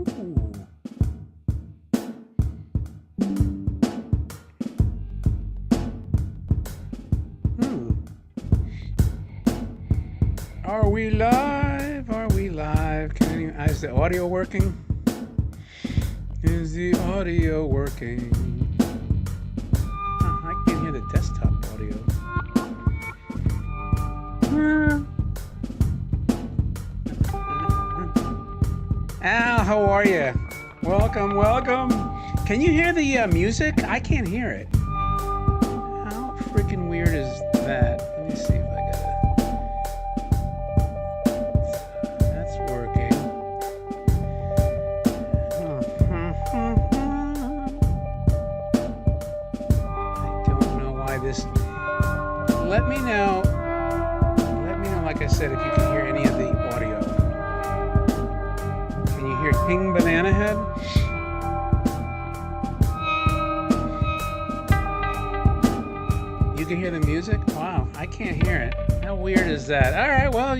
Ooh. Hmm. Are we live? Are we live? Is the audio working? Is the audio working? I can't hear the desktop audio. Al, how are you? Welcome, welcome. Can you hear the music? I can't hear it. How freaking weird is that? Let me see if I got it. That's working. I don't know why this. Let me know. Let me know, like I said, if you can hear any of the audio. Can you hear King Banana Head? You can hear the music? Wow, I can't hear it. How weird is that? All right, well,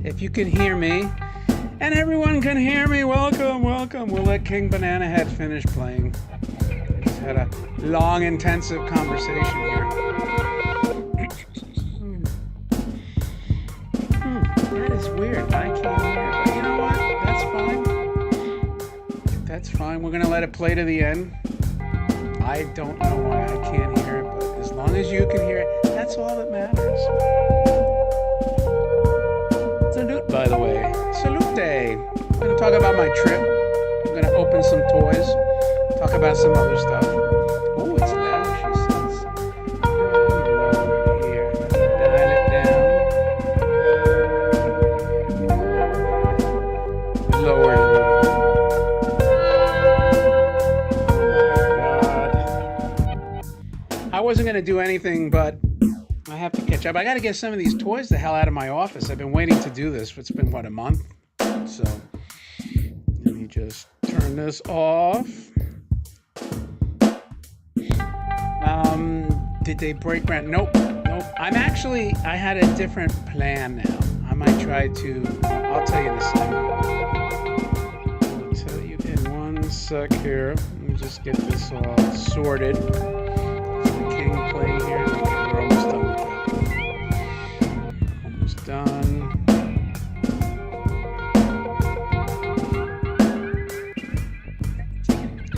if you can hear me, and everyone can hear me, welcome, welcome. We'll let King Banana Head finish playing. We just had a long, intensive conversation here. That is weird. I can't hear it, but you know what? That's fine. That's fine. We're going to let it play to the end. I don't know why I can't hear it, but as long as you can hear it, that's all that matters. Salute, by the way. Salute day. I'm going to talk about my trip. I'm going to open some toys. Talk about some other stuff. Oh, it's loud, she says. Lower here. Dial it down. Lower it a little bit. I wasn't going to do anything, but I have to catch up. I got to get some of these toys the hell out of my office. I've been waiting to do this. It's been, a month? So, let me just turn this off. Did they break ground? Nope. I had a different plan now. I might try to, I'll tell you in a second. I'll tell you in one sec here. Let me just get this all sorted. Playing here. Okay, we're almost done with that. Almost done.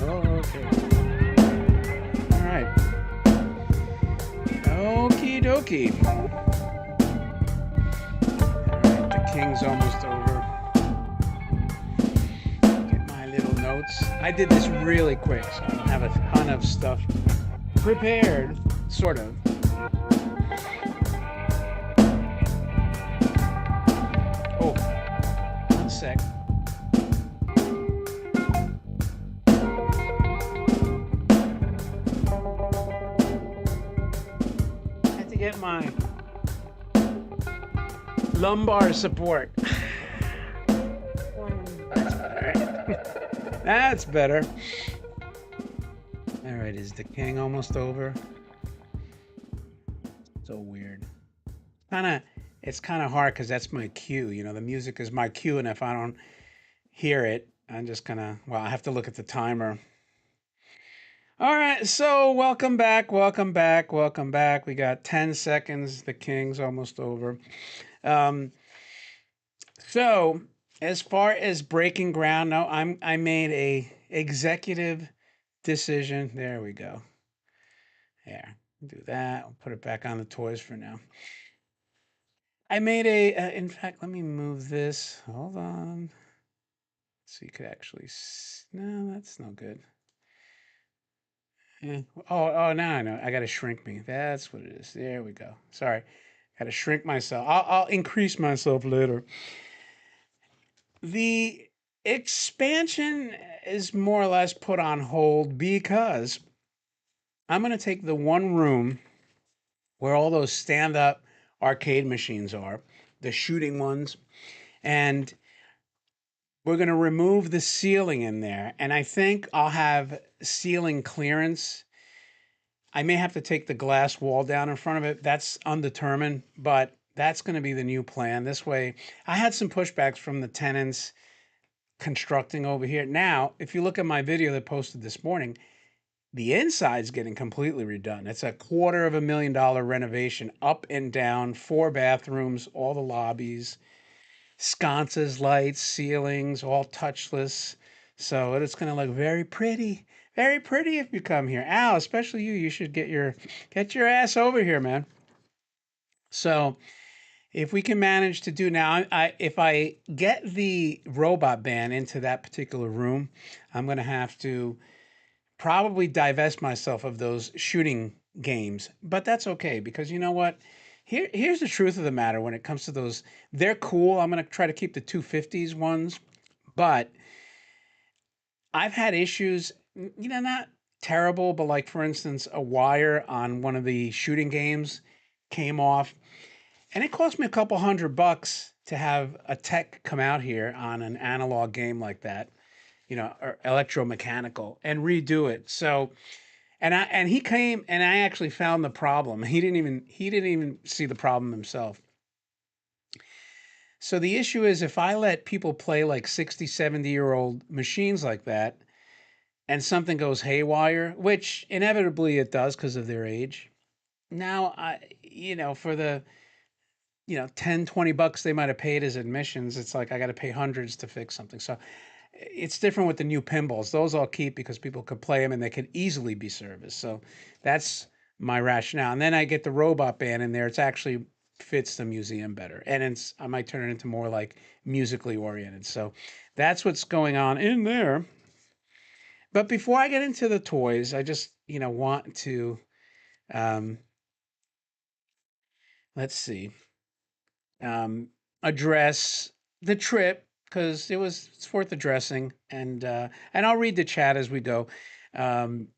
Oh, okay. All right. Okie dokie. All right, the King's almost over. Get my little notes. I did this really quick, so I don't have a ton of stuff prepared. Sort of. Oh, one sec. I had to get my lumbar support. That's better. That's better. All right, is the King almost over? So weird. It's kind of hard because that's my cue. The music is my cue, and if I don't hear it, I'm just I have to look at the timer. All right, so welcome back. We got 10 seconds. The King's almost over. So as far as breaking ground, no, I made a executive decision. There we go. There. Do that. I'll put it back on the toys for now. I made in fact, let me move this. Hold on. So you could actually, no, that's no good. Yeah. Oh, now I know. I got to shrink me. That's what it is. There we go. Sorry. Got to shrink myself. I'll increase myself later. The expansion is more or less put on hold because I'm going to take the one room where all those stand-up arcade machines are, the shooting ones, and we're going to remove the ceiling in there. And I think I'll have ceiling clearance. I may have to take the glass wall down in front of it. That's undetermined, but that's going to be the new plan. This way, I had some pushbacks from the tenants constructing over here. Now, if you look at my video that posted this morning, the inside's getting completely redone. It's a $250,000 renovation, up and down, 4 bathrooms, all the lobbies, sconces, lights, ceilings, all touchless. So it's going to look very pretty if you come here. Al, especially you, you should get your ass over here, man. So if we can manage to do now, if I get the robot band into that particular room, I'm going to have to probably divest myself of those shooting games, but that's okay because you know what? Here's the truth of the matter when it comes to those. They're cool. I'm going to try to keep the 250s ones, but I've had issues, not terrible, but like for instance, a wire on one of the shooting games came off, and it cost me a couple $100 to have a tech come out here on an analog game like that, or electromechanical, and redo it. So, and he came and I actually found the problem. He didn't even see the problem himself. So the issue is if I let people play like 60, 70-year-old machines like that and something goes haywire, which inevitably it does because of their age. Now for the 10, $20 they might have paid as admissions, it's like I got to pay hundreds to fix something. So it's different with the new pinballs. Those I'll keep because people could play them and they could easily be serviced. So that's my rationale. And then I get the robot band in there. It's actually fits the museum better. And I might turn it into more like musically oriented. So that's what's going on in there. But before I get into the toys, I just, want to um, let's see, um, address the trip because it's worth addressing, and I'll read the chat as we go. Um,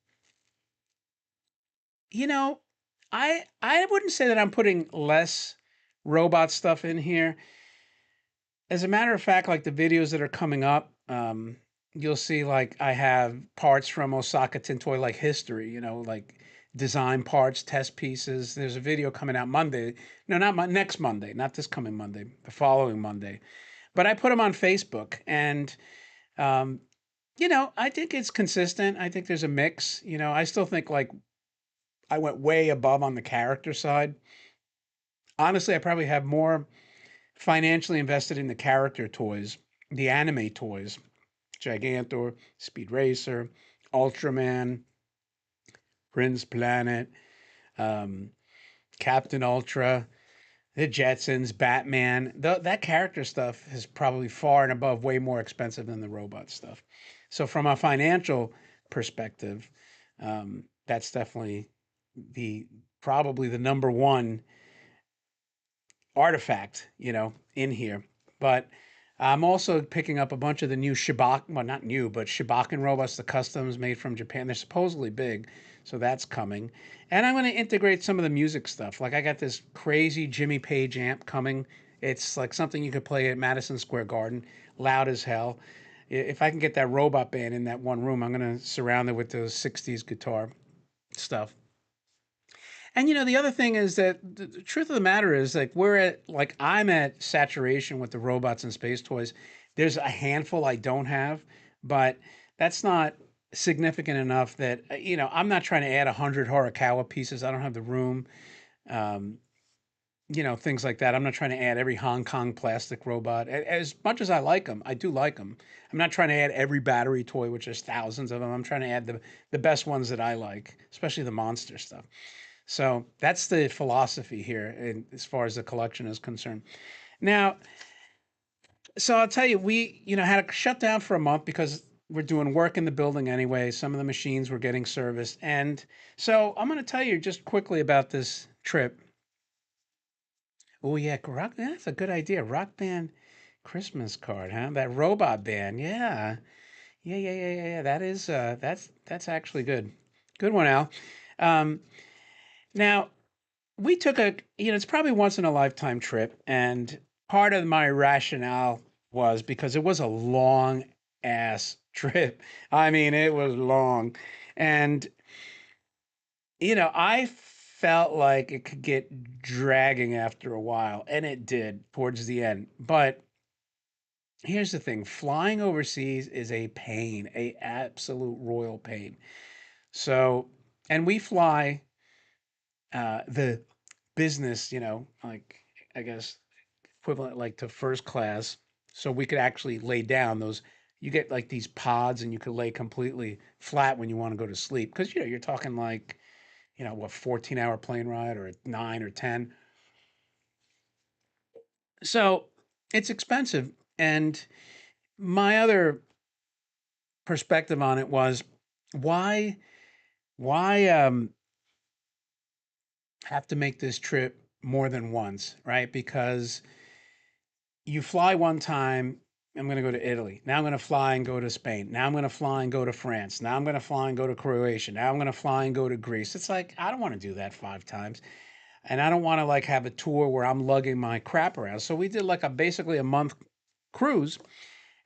you know, I wouldn't say that I'm putting less robot stuff in here. As a matter of fact, like the videos that are coming up, you'll see like I have parts from Osaka Tintoy, like history, like design parts, test pieces. There's a video coming out Monday. No, not next Monday, not this coming Monday, the following Monday. But I put them on Facebook, and um, I think it's consistent. I think there's a mix. I still think like I went way above on the character side. Honestly, I probably have more financially invested in the character toys, the anime toys, Gigantor, Speed Racer, Ultraman, Prince Planet, um, Captain Ultra, the Jetsons, Batman. That character stuff is probably far and above way more expensive than the robot stuff. So from a financial perspective, that's definitely the probably the number one artifact, in here. But I'm also picking up a bunch of the new Shibak, well, not new, but Shibakan robots, the customs made from Japan. They're supposedly big, so that's coming. And I'm going to integrate some of the music stuff. Like I got this crazy Jimmy Page amp coming. It's like something you could play at Madison Square Garden, loud as hell. If I can get that robot band in that one room, I'm going to surround it with those 60s guitar stuff. And the other thing is that the truth of the matter is I'm at saturation with the robots and space toys. There's a handful I don't have, but that's not significant enough that I'm not trying to add 100 Horikawa pieces. I don't have the room. Um, things like that. I'm not trying to add every Hong Kong plastic robot. As much as I like them, I do like them. I'm not trying to add every battery toy, which there's thousands of them. I'm trying to add the best ones that I like, especially the monster stuff. So that's the philosophy here, as far as the collection is concerned. Now, so I'll tell you, we had to shut down for a month because we're doing work in the building anyway. Some of the machines were getting serviced, and so I'm going to tell you just quickly about this trip. Oh yeah, that's a good idea. Rock band Christmas card, huh? That robot band, yeah, yeah. That is that's actually good. Good one, Al. Um, now we took it's probably once in a lifetime trip. And part of my rationale was because it was a long ass trip. I mean, it was long. And, I felt like it could get dragging after a while. And it did towards the end. But Here's the thing, flying overseas is a pain, a absolute royal pain. So, and we fly the business, like I guess equivalent like to first class. So we could actually lay down those. You get like these pods and you could lay completely flat when you want to go to sleep. Because, you're talking like, what, 14-hour plane ride or 9 or 10. So it's expensive. And my other perspective on it was why, why have to make this trip more than once, right? Because you fly one time, I'm going to go to Italy. Now I'm going to fly and go to Spain. Now I'm going to fly and go to France. Now I'm going to fly and go to Croatia. Now I'm going to fly and go to Greece. It's like, I don't want to do that 5 times. And I don't want to like have a tour where I'm lugging my crap around. So we did like a basically a month cruise.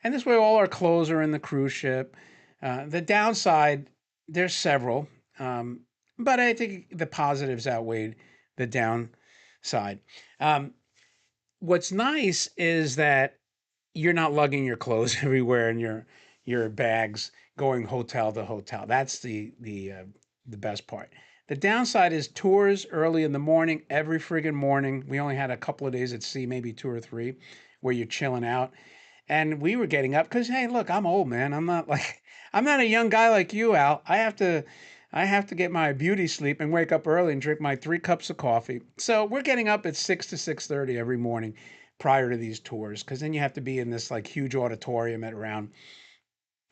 And this way, all our clothes are in the cruise ship. The downside, there's several, um, but I think the positives outweighed the downside. Um, what's nice is that you're not lugging your clothes everywhere in your bags going hotel to hotel. That's the best part. The downside is tours early in the morning, every friggin' morning. We only had a couple of days at sea, maybe 2 or 3, where you're chilling out. And we were getting up because, hey, look, I'm old, man. I'm not like I'm not a young guy like you, Al. I have to get my beauty sleep and wake up early and drink my 3 cups of coffee. So we're getting up at 6 to 6:30 every morning prior to these tours, because then you have to be in this like huge auditorium at around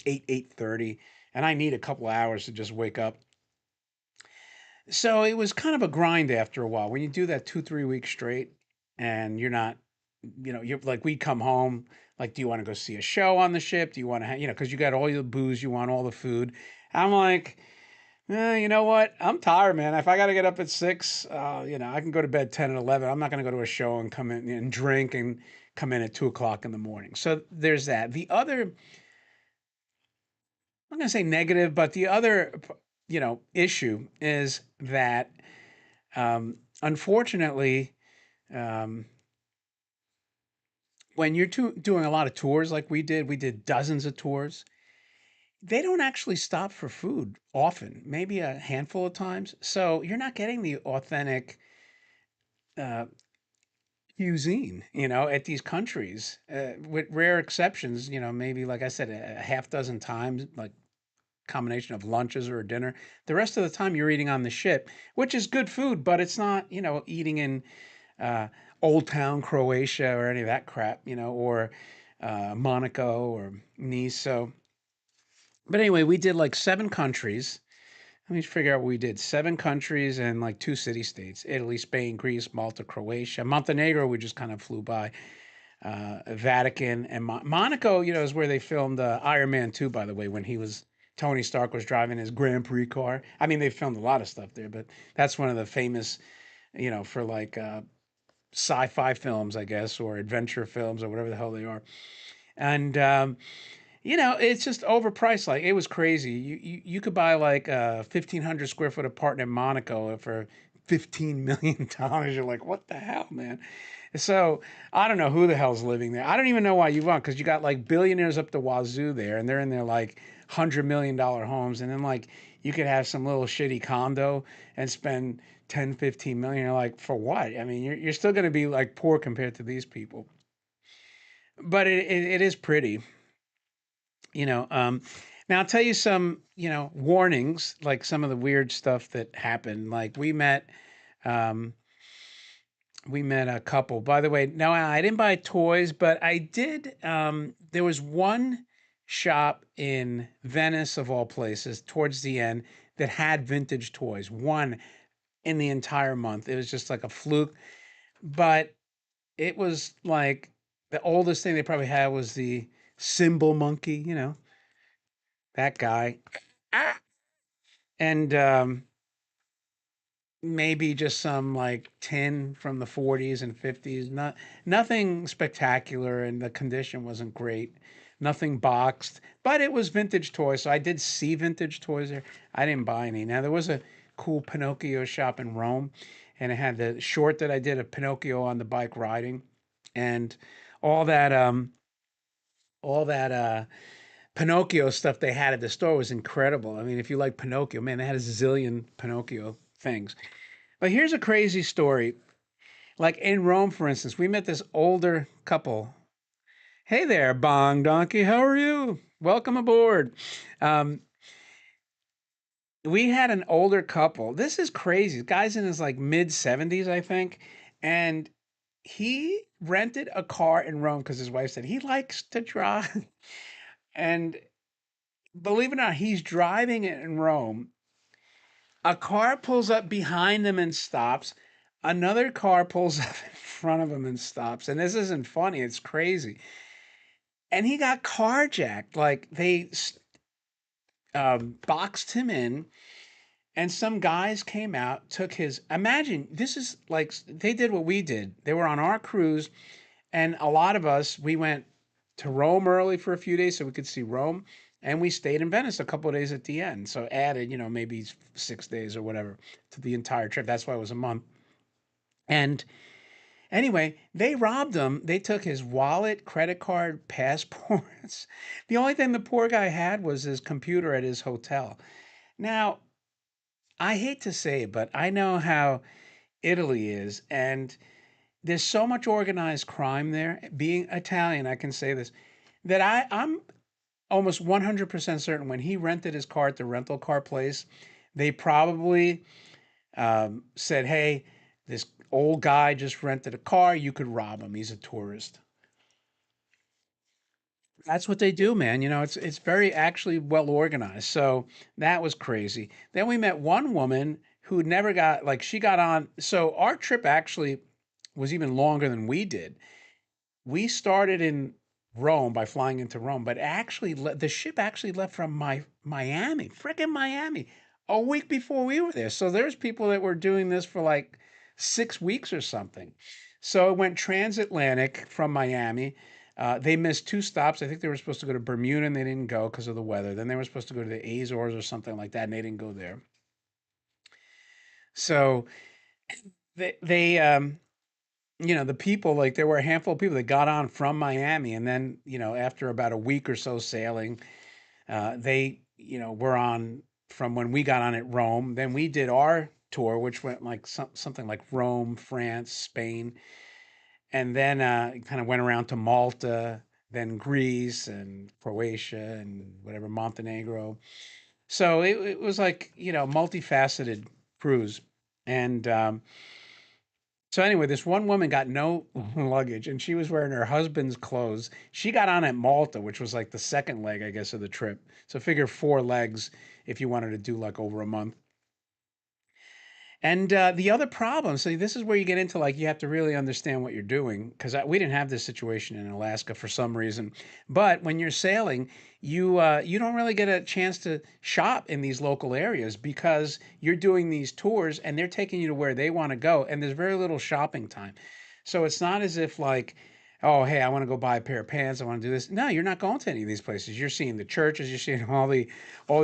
8:30, and I need a couple of hours to just wake up. So it was kind of a grind after a while when you do that 2 3 weeks straight, and you're not, you're like, we come home, like, do you want to go see a show on the ship? Do you want to, because you got all your booze, you want all the food. I'm like, you know what? I'm tired, man. If I got to get up at 6, I can go to bed 10 and 11. I'm not going to go to a show and come in and drink and come in at 2 o'clock in the morning. So there's that. The other, I'm going to say negative, but the other, issue is that, unfortunately, um, when you're doing a lot of tours like we did dozens of tours. They don't actually stop for food often, maybe a handful of times. So you're not getting the authentic uh, cuisine, at these countries, with rare exceptions. Maybe like I said, a half dozen times, like combination of lunches or a dinner. The rest of the time you're eating on the ship, which is good food, but it's not, eating in uh, Old Town Croatia or any of that crap, or Monaco or Nice. So, but anyway, we did like 7 countries. Let me figure out what we did. 7 countries and like 2 city states: Italy, Spain, Greece, Malta, Croatia. Montenegro, we just kind of flew by. Vatican and Monaco, is where they filmed Iron Man 2, by the way, when Tony Stark was driving his Grand Prix car. I mean, they filmed a lot of stuff there, but that's one of the famous, for like sci-fi films, I guess, or adventure films or whatever the hell they are. And it's just overpriced. Like, it was crazy. You could buy like a 1,500 square foot apartment in Monaco for $15 million. You're like, what the hell, man? So I don't know who the hell's living there. I don't even know why you want, because you got like billionaires up the wazoo there, and they're in their like $100 million homes, and then like you could have some little shitty condo and spend 10, 15 million. You're like, for what? I mean, you're still going to be like poor compared to these people, but it is pretty. you know um Now I'll tell you some, warnings, like some of the weird stuff that happened. Like um we met a couple, by the way. No, I didn't buy toys, but I did. There was one shop in Venice, of all places, towards the end, that had vintage toys. One in the entire month. It was just like a fluke, but it was like the oldest thing they probably had was the cymbal monkey, that guy. Ah. And maybe just some like tin from the 40s and 50s. Nothing spectacular, and the condition wasn't great. Nothing boxed, but it was vintage toys. So I did see vintage toys there. I didn't buy any. Now there was a cool Pinocchio shop in Rome, and it had the short that I did of Pinocchio on the bike riding, and all that. all that Pinocchio stuff they had at the store was incredible. I mean, if you like Pinocchio, man, they had a zillion Pinocchio things. But here's a crazy story. Like in Rome, for instance, we met this older couple. Hey there, Bong Donkey. How are you? Welcome aboard. Um, we had an older couple. This is crazy. The guy's in his like mid 70s, I think. And he rented a car in Rome because his wife said he likes to drive. And believe it or not, he's driving it in Rome. A car pulls up behind him and stops. Another car pulls up in front of him and stops. And this isn't funny, it's crazy. And he got carjacked. Like they boxed him in, and some guys came out, took his. Imagine this is like they did what we did. They were on our cruise, and a lot of us we went to Rome early for a few days so we could see Rome, and we stayed in Venice a couple of days at the end. So added, maybe 6 days or whatever to the entire trip. That's why it was a month. And anyway, they robbed him. They took his wallet, credit card, passports. The only thing the poor guy had was his computer at his hotel. Now, I hate to say it, but I know how Italy is, and there's so much organized crime there. Being Italian, I can say this that I'm almost 100% certain when he rented his car at the rental car place, they probably said, "Hey, this old guy just rented a car. You could rob him. He's a tourist." That's what they do, man. It's very actually well organized. So that was crazy. Then we met one woman who never got like she got on. So our trip actually was even longer than we did. We started in Rome by flying into Rome, but actually the ship actually left from Miami, freaking Miami, a week before we were there. So there's people that were doing this for like 6 weeks or something. So it went transatlantic from Miami. They missed two stops. I think they were supposed to go to Bermuda and they didn't go because of the weather. Then they were supposed to go to the Azores or something like that, and they didn't go there. So they the people, like there were a handful of people that got on from Miami, and then after about a week or so sailing, they were on from when we got on at Rome. Then we did our tour, which went like something like Rome, France, Spain, and then kind of went around to Malta, then Greece and Croatia and whatever Montenegro. So it was like multifaceted cruise, and so anyway, this one woman got no luggage, and she was wearing her husband's clothes. She got on at Malta, which was like the second leg, I guess, of the trip. So figure 4 legs if you wanted to do like over a month. And the other problem, so this is where you get into like you have to really understand what you're doing because we didn't have this situation in Alaska for some reason. But when you're sailing, you don't really get a chance to shop in these local areas because you're doing these tours and they're taking you to where they want to go, and there's very little shopping time. So it's not as if like, oh hey, I want to go buy a pair of pants, I want to do this. No, you're not going to any of these places. You're seeing the churches, you're seeing all the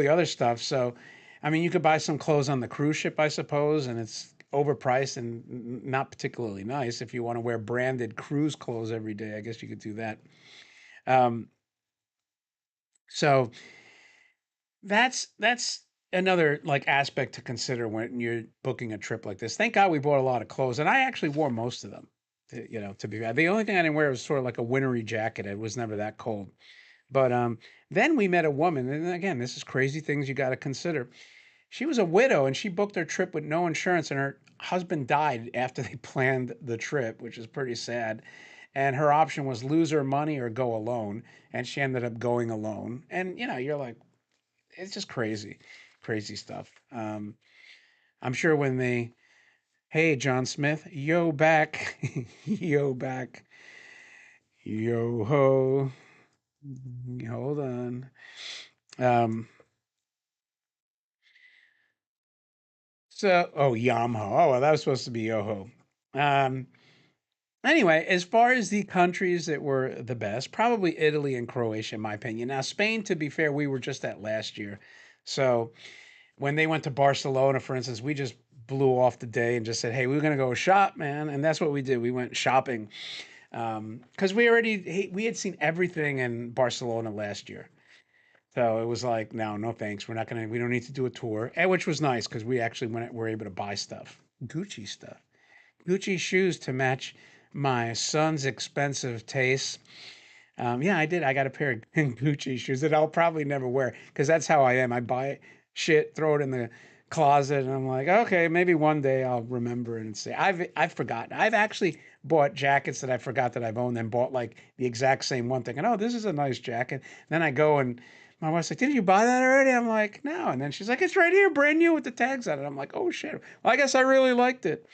other stuff. So I mean, you could buy some clothes on the cruise ship, I suppose, and it's overpriced and not particularly nice. If you want to wear branded cruise clothes every day, I guess you could do that. Um, so that's another like aspect to consider when you're booking a trip like this. Thank God we bought a lot of clothes, and I actually wore most of them. To be fair, the only thing I didn't wear was sort of like a wintry jacket. It was never that cold. But then we met a woman, and again, this is crazy things you got to consider. She was a widow and she booked her trip with no insurance, and her husband died after they planned the trip, which is pretty sad. And her option was lose her money or go alone. And she ended up going alone. And you're like, it's just crazy, crazy stuff. I'm sure when they, hey, John Smith, yo back, yo back, yo ho, hold on. Um, oh, Yamho. Oh, well, that was supposed to be Yoho. Um, Anyway, as far as the countries that were the best, probably Italy and Croatia, in my opinion. Now, Spain, to be fair, we were just at last year. So when they went to Barcelona, for instance, we just blew off the day and just said, hey, we're going to go shop, man. And that's what we did. We went shopping. Because we had seen everything in Barcelona last year. So it was like, no, no thanks. We don't need to do a tour. And which was nice because we actually were able to buy stuff, Gucci stuff, Gucci shoes to match my son's expensive tastes. Yeah, I did. I got a pair of Gucci shoes that I'll probably never wear because that's how I am. I buy shit, throw it in the closet, and I'm like, okay, maybe one day I'll remember it and say, I've forgotten. I've actually bought jackets that I forgot that I've owned, and bought like the exact same one, thinking, oh, this is a nice jacket. Then I go and my wife's like, did you buy that already? I'm like, no. And then she's like, it's right here, brand new with the tags on it. I'm like, oh shit. Well, I guess I really liked it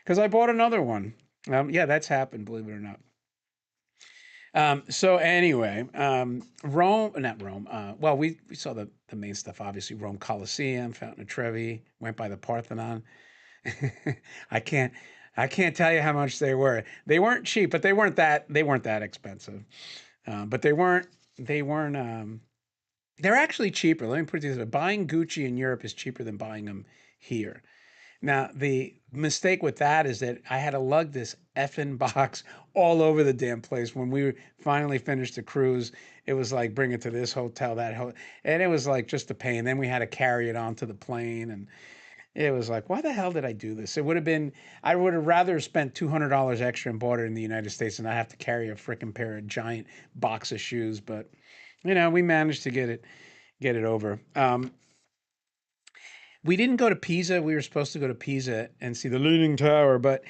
because I bought another one. Yeah, that's happened, believe it or not. So anyway, Rome, not Rome. Well, we saw the main stuff, obviously. Rome Colosseum, Fountain of Trevi, went by the Parthenon. I can't, I can't tell you how much they were. They weren't cheap, but they weren't that expensive. But they weren't. They're actually cheaper. Let me put it this way: buying Gucci in Europe is cheaper than buying them here. Now, the mistake with that is that I had to lug this effing box all over the damn place. When we finally finished the cruise, it was like bring it to this hotel, and it was like just a pain. Then we had to carry it onto the plane, and it was like, why the hell did I do this? I would have rather spent $200 extra and bought it in the United States and not have to carry a freaking pair of giant box of shoes. But we managed to get it over. We didn't go to Pisa. We were supposed to go to Pisa and see the Leaning Tower, but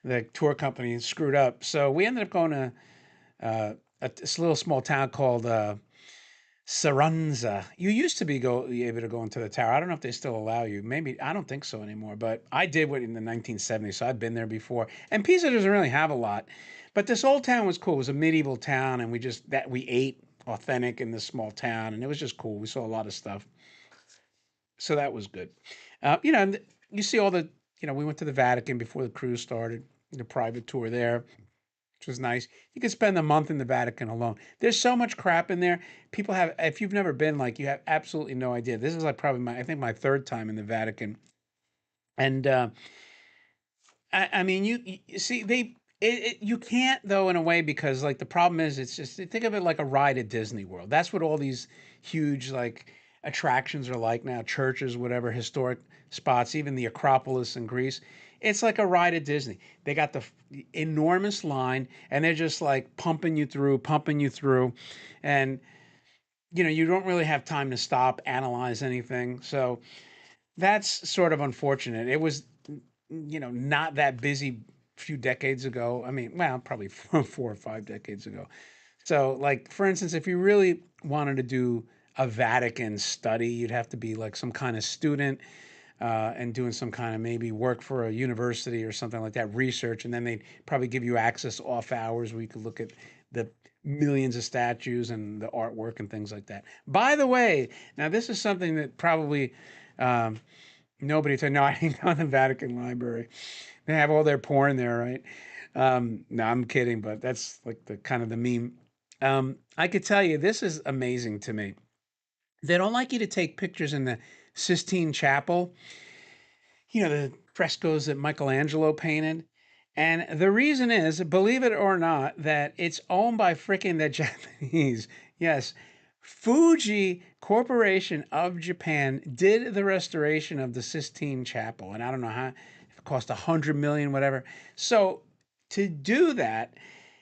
the tour company screwed up. So we ended up going to this little small town called Saranza. You used to be able to go into the tower. I don't know if they still allow you. Maybe I don't think so anymore. But I did in the 1970s, so I've been there before. And Pisa doesn't really have a lot, but this old town was cool. It was a medieval town, and we ate authentic in this small town, and it was just cool. We saw a lot of stuff, so that was good. And you see all the, we went to the Vatican before the cruise started, the private tour there, which was nice. You could spend a month in the Vatican alone. There's so much crap in there. If you've never been, like, you have absolutely no idea. This is like probably I think my third time in the Vatican. And I mean, you see, you can't though in a way because like the problem is it's just think of it like a ride at Disney World. That's what all these huge like attractions are like now, churches, whatever, historic spots, even the Acropolis in Greece. It's like a ride at Disney. They got the enormous line and they're just like pumping you through. And you don't really have time to stop, analyze anything. So that's sort of unfortunate. It was not that busy a few decades ago. I mean, well, probably 4 or 5 decades ago. So, like, for instance, if you really wanted to do a Vatican study, you'd have to be like some kind of student and doing some kind of maybe work for a university or something like that, research. And then they'd probably give you access off hours where you could look at the millions of statues and the artwork and things like that. By the way, now this is something that probably um, nobody said, no, I didn't go to the Vatican Library. They have all their porn there, right? No, I'm kidding, but that's like the kind of the meme. I could tell you this is amazing to me. They don't like you to take pictures in the Sistine Chapel, the frescoes that Michelangelo painted. And the reason is, believe it or not, that it's owned by freaking the Japanese. Yes, Fuji Corporation of Japan did the restoration of the Sistine Chapel, and I don't know how if it cost 100 million, whatever. So to do that,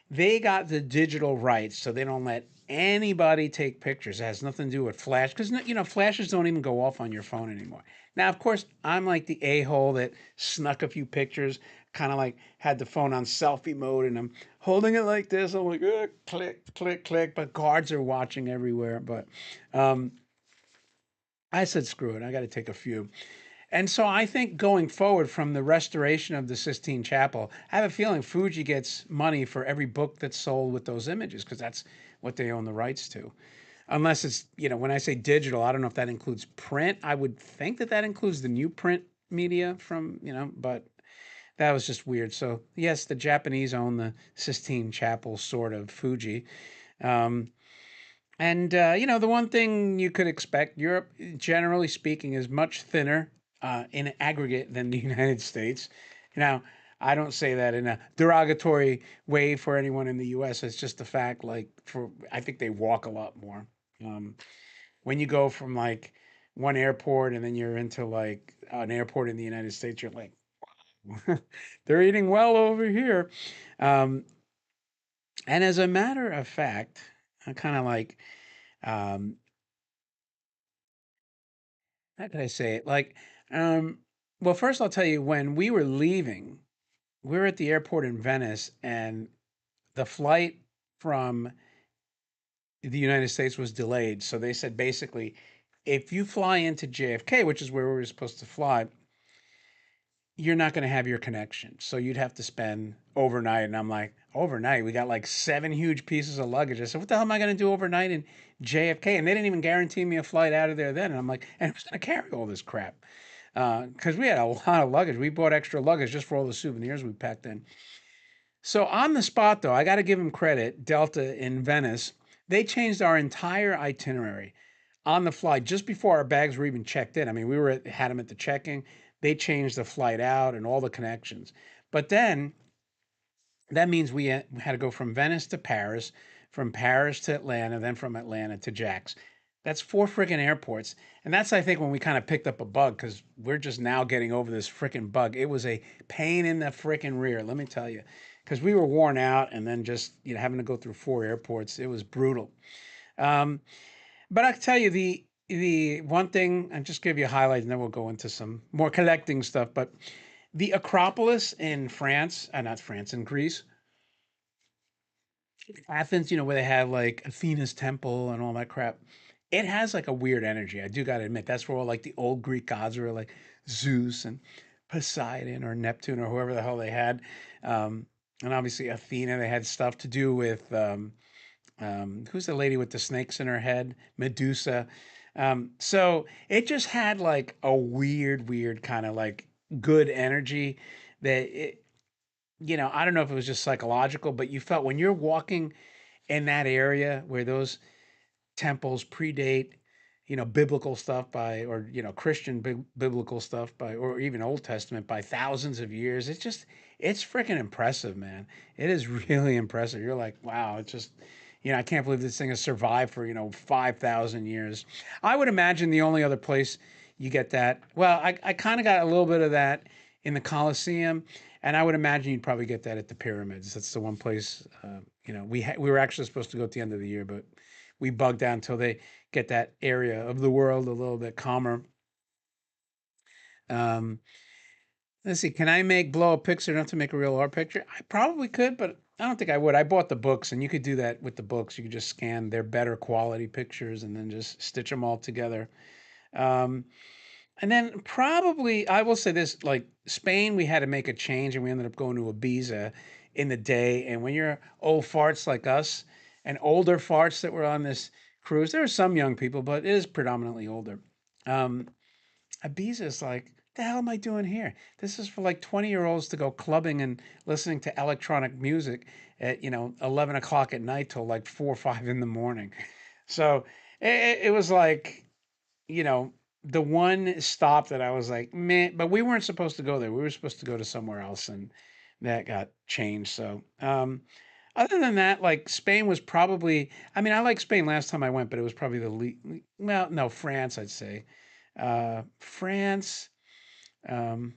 they got the digital rights, so they don't let anybody take pictures. It has nothing to do with flash, because flashes don't even go off on your phone anymore. Now, of course, I'm like the a-hole that snuck a few pictures, kind of like had the phone on selfie mode, and I'm holding it like this. I'm like, click, click, click. But guards are watching everywhere. But um, I said, screw it. I got to take a few. And so I think going forward from the restoration of the Sistine Chapel, I have a feeling Fuji gets money for every book that's sold with those images because that's what they own the rights to. Unless it's, when I say digital, I don't know if that includes print. I would think that includes the new print media from, but that was just weird. So, yes, the Japanese own the Sistine Chapel, sort of, Fuji. Um, and, the one thing you could expect, Europe, generally speaking, is much thinner in aggregate than the United States. Now, I don't say that in a derogatory way for anyone in the U.S. It's just the fact, like, for I think they walk a lot more. Um, when you go from like one airport and then you're into like an airport in the United States, you're like, they're eating well over here. Um, and as a matter of fact, I kind of like, um, how can I say it? Like, um, well, first I'll tell you when we were leaving, we were at the airport in Venice, and the flight from the United States was delayed. So they said basically, if you fly into JFK, which is where we were supposed to fly, you're not going to have your connection. So you'd have to spend overnight. And I'm like, overnight? We got like seven huge pieces of luggage. I said, what the hell am I going to do overnight in JFK? And they didn't even guarantee me a flight out of there then. And I'm like, and who's going to carry all this crap? Because we had a lot of luggage. We bought extra luggage just for all the souvenirs we packed in. So on the spot, though, I got to give them credit. Delta in Venice, they changed our entire itinerary on the fly just before our bags were even checked in. I mean, had them at the check-in. They changed the flight out and all the connections. But then that means we had to go from Venice to Paris, from Paris to Atlanta, then from Atlanta to Jax. That's four freaking airports. And that's, I think, when we kind of picked up a bug because we're just now getting over this freaking bug. It was a pain in the freaking rear, let me tell you, because we were worn out and then just, having to go through four airports. It was brutal. Um, but I can tell you the one thing, and just give you a highlight, and then we'll go into some more collecting stuff. But the Acropolis in France, not France, in Greece, Athens, where they have like Athena's temple and all that crap. It has like a weird energy. I do got to admit, that's where all like the old Greek gods were, like Zeus and Poseidon or Neptune or whoever the hell they had. Um, and obviously Athena, they had stuff to do with who's the lady with the snakes in her head? Medusa. So it just had like a weird kind of like good energy that I don't know if it was just psychological, but you felt when you're walking in that area where those temples predate, biblical stuff by, or, Christian biblical stuff by, or even Old Testament by thousands of years. It's freaking impressive, man. It is really impressive. You're like, wow, it's just, I can't believe this thing has survived for, 5,000 years. I would imagine the only other place you get that, well, I kind of got a little bit of that in the Colosseum. And I would imagine you'd probably get that at the pyramids. That's the one place, we were actually supposed to go at the end of the year, but we bugged out until they get that area of the world a little bit calmer. Um, let's see. Can I make blow up picture enough to make a real art picture? I probably could, but I don't think I would. I bought the books, and you could do that with the books. You could just scan their better quality pictures and then just stitch them all together. Um, and then probably I will say this: like Spain, we had to make a change, and we ended up going to Ibiza in the day. And when you're old farts like us and older farts that were on this cruise, there are some young people, but it is predominantly older. Um, Ibiza is like, the hell am I doing here? This is for like 20-year-olds to go clubbing and listening to electronic music at 11 o'clock at night till like 4 or 5 in the morning. So it was like, you know, the one stop that I was like, man, but we weren't supposed to go there. We were supposed to go to somewhere else, and that got changed. So, other than that, like Spain was probably, I mean, I like Spain last time I went, but it was probably well, no, France, I'd say. France, um,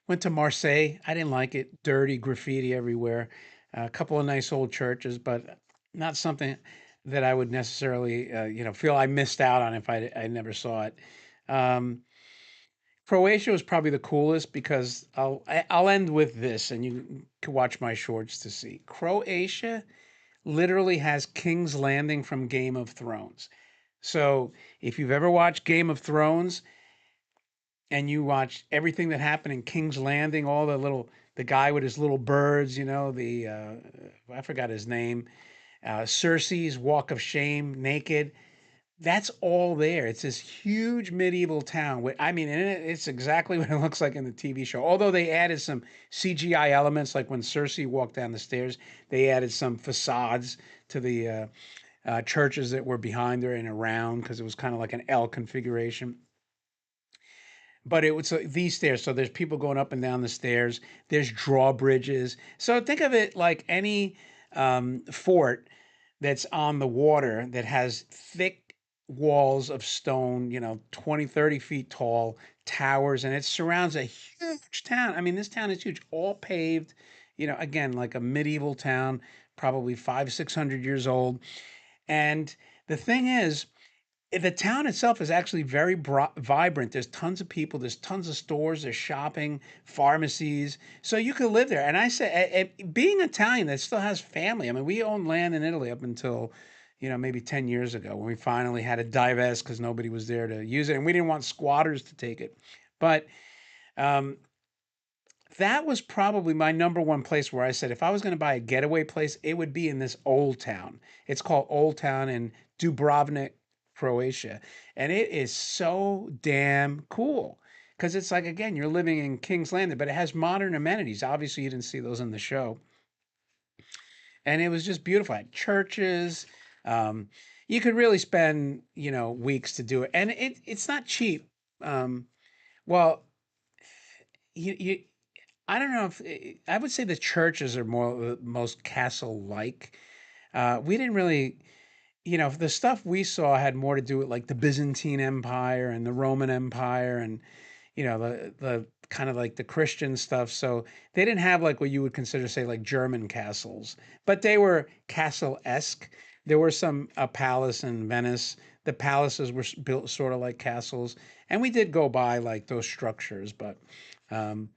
went to Marseille. I didn't like it. Dirty graffiti everywhere. A couple of nice old churches, but not something that I would necessarily, feel I missed out on if I never saw it. Um, Croatia was probably the coolest because I'll end with this, and you can watch my shorts to see. Croatia literally has King's Landing from Game of Thrones. So if you've ever watched Game of Thrones, and you watch everything that happened in King's Landing, all the guy with his little birds, the I forgot his name, Cersei's Walk of Shame, naked. That's all there. It's this huge medieval town. I mean, and it's exactly what it looks like in the TV show. Although they added some CGI elements, like when Cersei walked down the stairs, they added some facades to the churches that were behind her and around because it was kind of like an L configuration. but it was these stairs. So there's people going up and down the stairs. There's drawbridges. So think of it like any fort that's on the water that has thick walls of stone, 20, 30 feet tall, towers, and it surrounds a huge town. I mean, this town is huge, all paved, again, like a medieval town, probably 600 years old. And the thing is, the town itself is actually very vibrant. There's tons of people, there's tons of stores, there's shopping, pharmacies. So you could live there. And I say, being Italian, that still has family. I mean, we owned land in Italy up until, maybe 10 years ago when we finally had to divest because nobody was there to use it. And we didn't want squatters to take it. But um, that was probably my number one place where I said if I was going to buy a getaway place, it would be in this old town. It's called Old Town in Dubrovnik, Croatia. And it is so damn cool because it's like, again, you're living in King's Landing, but it has modern amenities. Obviously, you didn't see those in the show. And it was just beautiful. It had churches. Um, you could really spend, weeks to do it. And it's not cheap. Um, well, you I don't know if I would say the churches are more most castle-like. We didn't really, the stuff we saw had more to do with like the Byzantine Empire and the Roman Empire and the kind of like the Christian stuff. So they didn't have like what you would consider, say, like German castles, but they were castle-esque. There were some a palace in Venice. The palaces were built sort of like castles, and we did go by like those structures, um,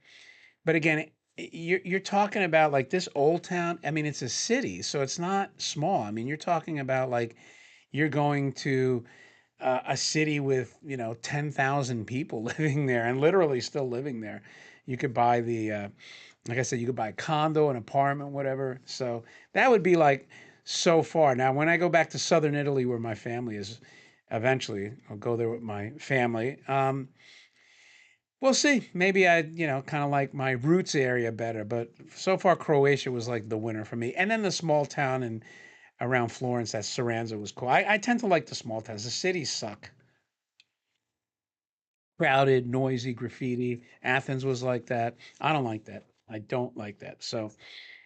but again, you're talking about like this old town. I mean, it's a city, so it's not small. I mean, you're talking about like you're going to a city with 10,000 people living there and literally still living there. You could buy like I said, you could buy a condo, an apartment, whatever. So that would be like so far. Now, when I go back to southern Italy, where my family is, eventually I'll go there with my family. We'll see. Maybe I, kind of like my roots area better, but so far Croatia was like the winner for me. And then the small town and around Florence, that Saranza was cool. I tend to like the small towns. The cities suck. Crowded, noisy, graffiti. Athens was like that. I don't like that. I don't like that. So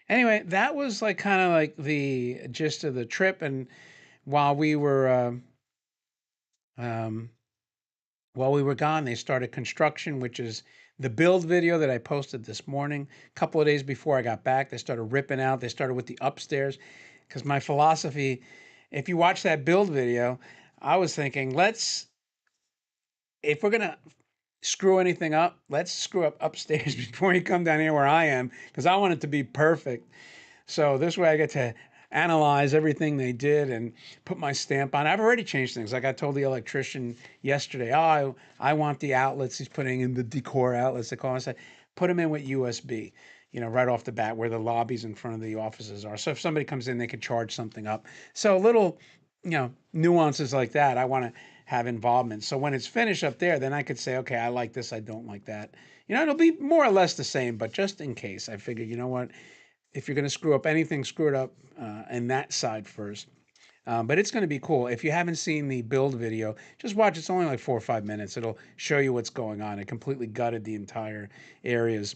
anyway, that was like kind of like the gist of the trip. And while we were um, while we were gone, they started construction, which is the build video that I posted this morning. A couple of days before I got back, they started ripping out. They started with the upstairs because my philosophy, if you watch that build video, I was thinking, if we're going to screw anything up, let's screw up upstairs before you come down here where I am because I want it to be perfect. So this way I get to analyze everything they did and put my stamp on. I've already changed things. Like I told the electrician yesterday, oh, I want the outlets. He's putting in the decor outlets. They call them. I said, put them in with USB, right off the bat where the lobbies in front of the offices are. So if somebody comes in, they could charge something up. So little, nuances like that, I want to have involvement. So when it's finished up there, then I could say, okay, I like this. I don't like that. It'll be more or less the same, but just in case, I figured, you know what? If you're going to screw up anything, screw it up in that side first. But it's going to be cool. If you haven't seen the build video, just watch. It's only like 4 or 5 minutes. It'll show you what's going on. It completely gutted the entire areas,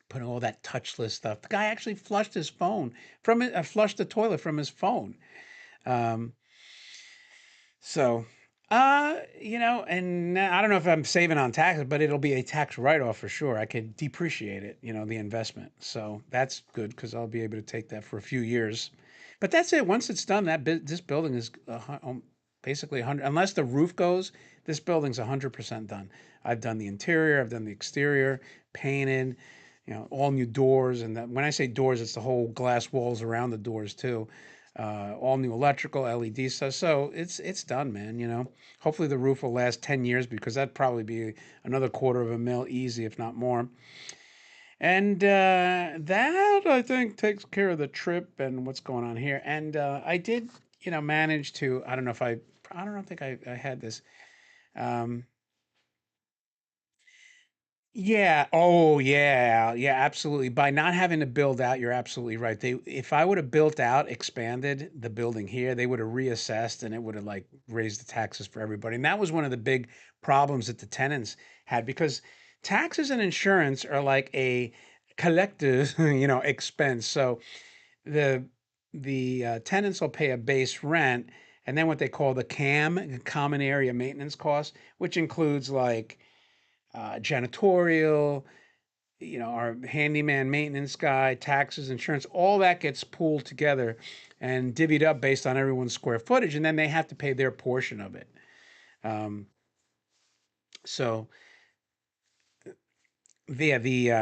putting all that touchless stuff. The guy actually flushed his phone from it, flushed the toilet from his phone. Um, and I don't know if I'm saving on taxes, but it'll be a tax write-off for sure. I could depreciate it, the investment. So that's good because I'll be able to take that for a few years. But that's it. Once it's done, this building is basically 100. Unless the roof goes, this building's 100% done. I've done the interior, I've done the exterior, painted, all new doors. And when I say doors, it's the whole glass walls around the doors too. All new electrical, LED stuff. So it's done, man. Hopefully the roof will last 10 years because that'd probably be another $250,000 easy, if not more. And that I think takes care of the trip and what's going on here. And I did, manage to. I don't think I had this. Um, Yeah. Oh, yeah. Yeah, absolutely. By not having to build out, you're absolutely right. They, if I would have built out, expanded the building here, they would have reassessed and it would have like raised the taxes for everybody. And that was one of the big problems that the tenants had because taxes and insurance are like a collective, expense. So the tenants will pay a base rent and then what they call the CAM, common area maintenance cost, which includes like janitorial, our handyman maintenance guy, taxes, insurance, all that gets pooled together and divvied up based on everyone's square footage, and then they have to pay their portion of it. Um, so the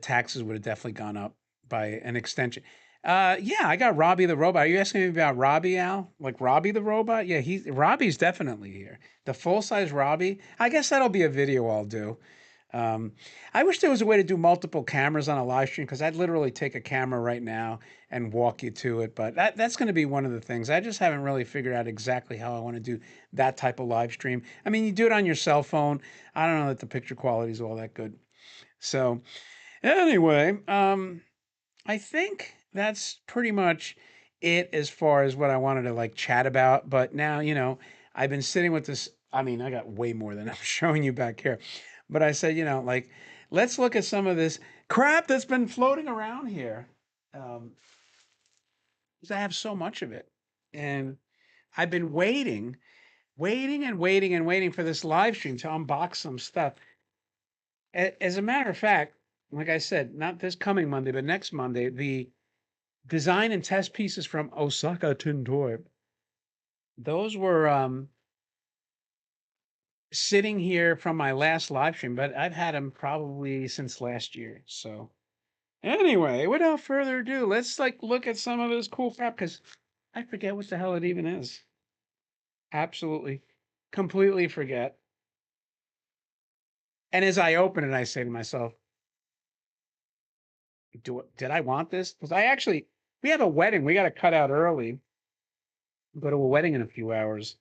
taxes would have definitely gone up by an extension. Yeah, I got Robbie the robot. Are you asking me about Robbie, Al? Like Robbie the robot? Yeah, Robbie's definitely here. The full size Robbie. I guess that'll be a video I'll do. Um, I wish there was a way to do multiple cameras on a live stream because I'd literally take a camera right now and walk you to it. But that's going to be one of the things. I just haven't really figured out exactly how I want to do that type of live stream. I mean, you do it on your cell phone. I don't know that the picture quality is all that good. So anyway, I think that's pretty much it as far as what I wanted to like chat about. But now, I've been sitting with this. I mean, I got way more than I'm showing you back here. But I said, like, let's look at some of this crap that's been floating around here. Um, 'Cause I have so much of it. And I've been waiting and waiting and waiting for this live stream to unbox some stuff. As a matter of fact, like I said, not this coming Monday, but next Monday, the design and test pieces from Osaka Tintoy. Those were sitting here from my last live stream, but I've had them probably since last year. So anyway, without further ado, let's like look at some of this cool crap because I forget what the hell it even is. Absolutely, completely forget. And as I open it, I say to myself, did I want this? Because we have a wedding. We got to cut out early. Go to a wedding in a few hours.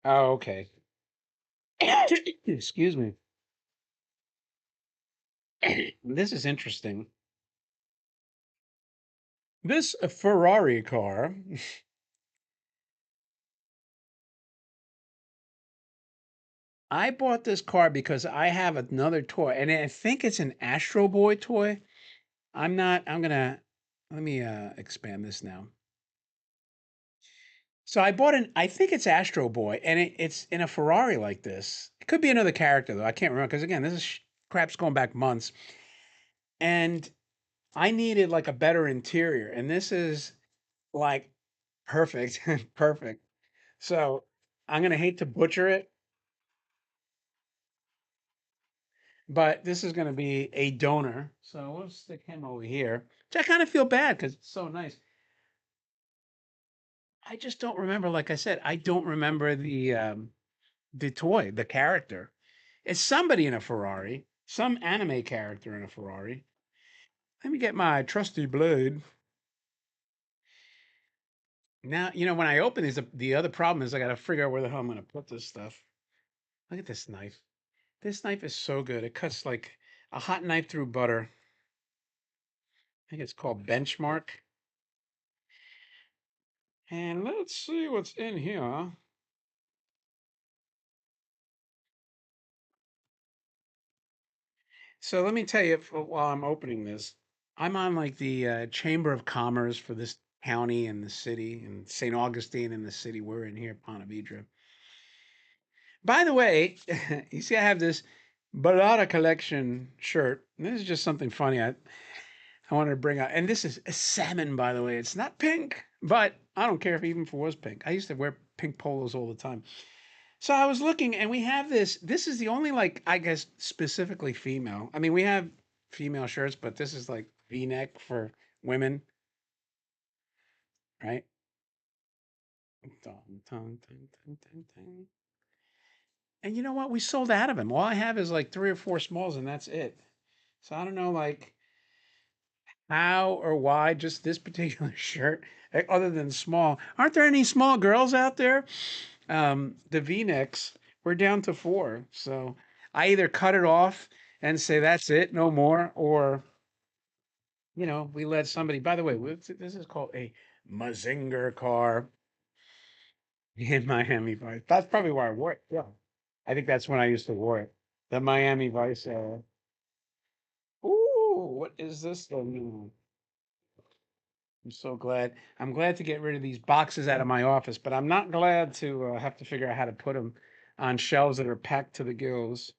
Oh, okay. Excuse me. This is interesting. This Ferrari car, I bought this car because I have another toy, and I think it's an Astro Boy toy. I'm not, I'm gonna, let me expand this now. So I think it's Astro Boy, and it's in a Ferrari like this. It could be another character, though. I can't remember, because again, this is crap's going back months. And I needed like a better interior, and this is like perfect, perfect. So I'm gonna hate to butcher it, but this is gonna be a donor. So we'll stick him over here. Which I kind of feel bad because it's so nice. I just don't remember. Like I said, I don't remember the toy, the character. It's somebody in a Ferrari, some anime character in a Ferrari. Let me get my trusty blade. Now, when I open these, the other problem is I got to figure out where the hell I'm going to put this stuff. Look at this knife. This knife is so good. It cuts like a hot knife through butter. I think it's called Benchmark. And let's see what's in here. So let me tell you while I'm opening this, I'm on like the Chamber of Commerce for this county and the city and St. Augustine and the city we're in here, Ponte Vedra. By the way, you see I have this Balada collection shirt. And this is just something funny I wanted to bring out. And this is a salmon, by the way. It's not pink, but I don't care if even if it was pink. I used to wear pink polos all the time. So I was looking, and we have this. This is the only, like, I guess, specifically female. I mean, we have female shirts, but this is like V-neck for women, right? Dun, dun, dun, dun, dun, dun. And you know what? We sold out of them. All I have is like three or four smalls, and that's it. So I don't know, like, how or why just this particular shirt, other than small. Aren't there any small girls out there? The V-necks We're down to four. So I either cut it off and say that's it, no more, or we let somebody. By the way, this is called a Mazinger car in Miami Vice. That's probably why I wore it. Yeah, I think that's when I used to wear it. The Miami Vice. Ooh, what is this thing? I'm so glad. I'm glad to get rid of these boxes out of my office, but I'm not glad to have to figure out how to put them on shelves that are packed to the gills.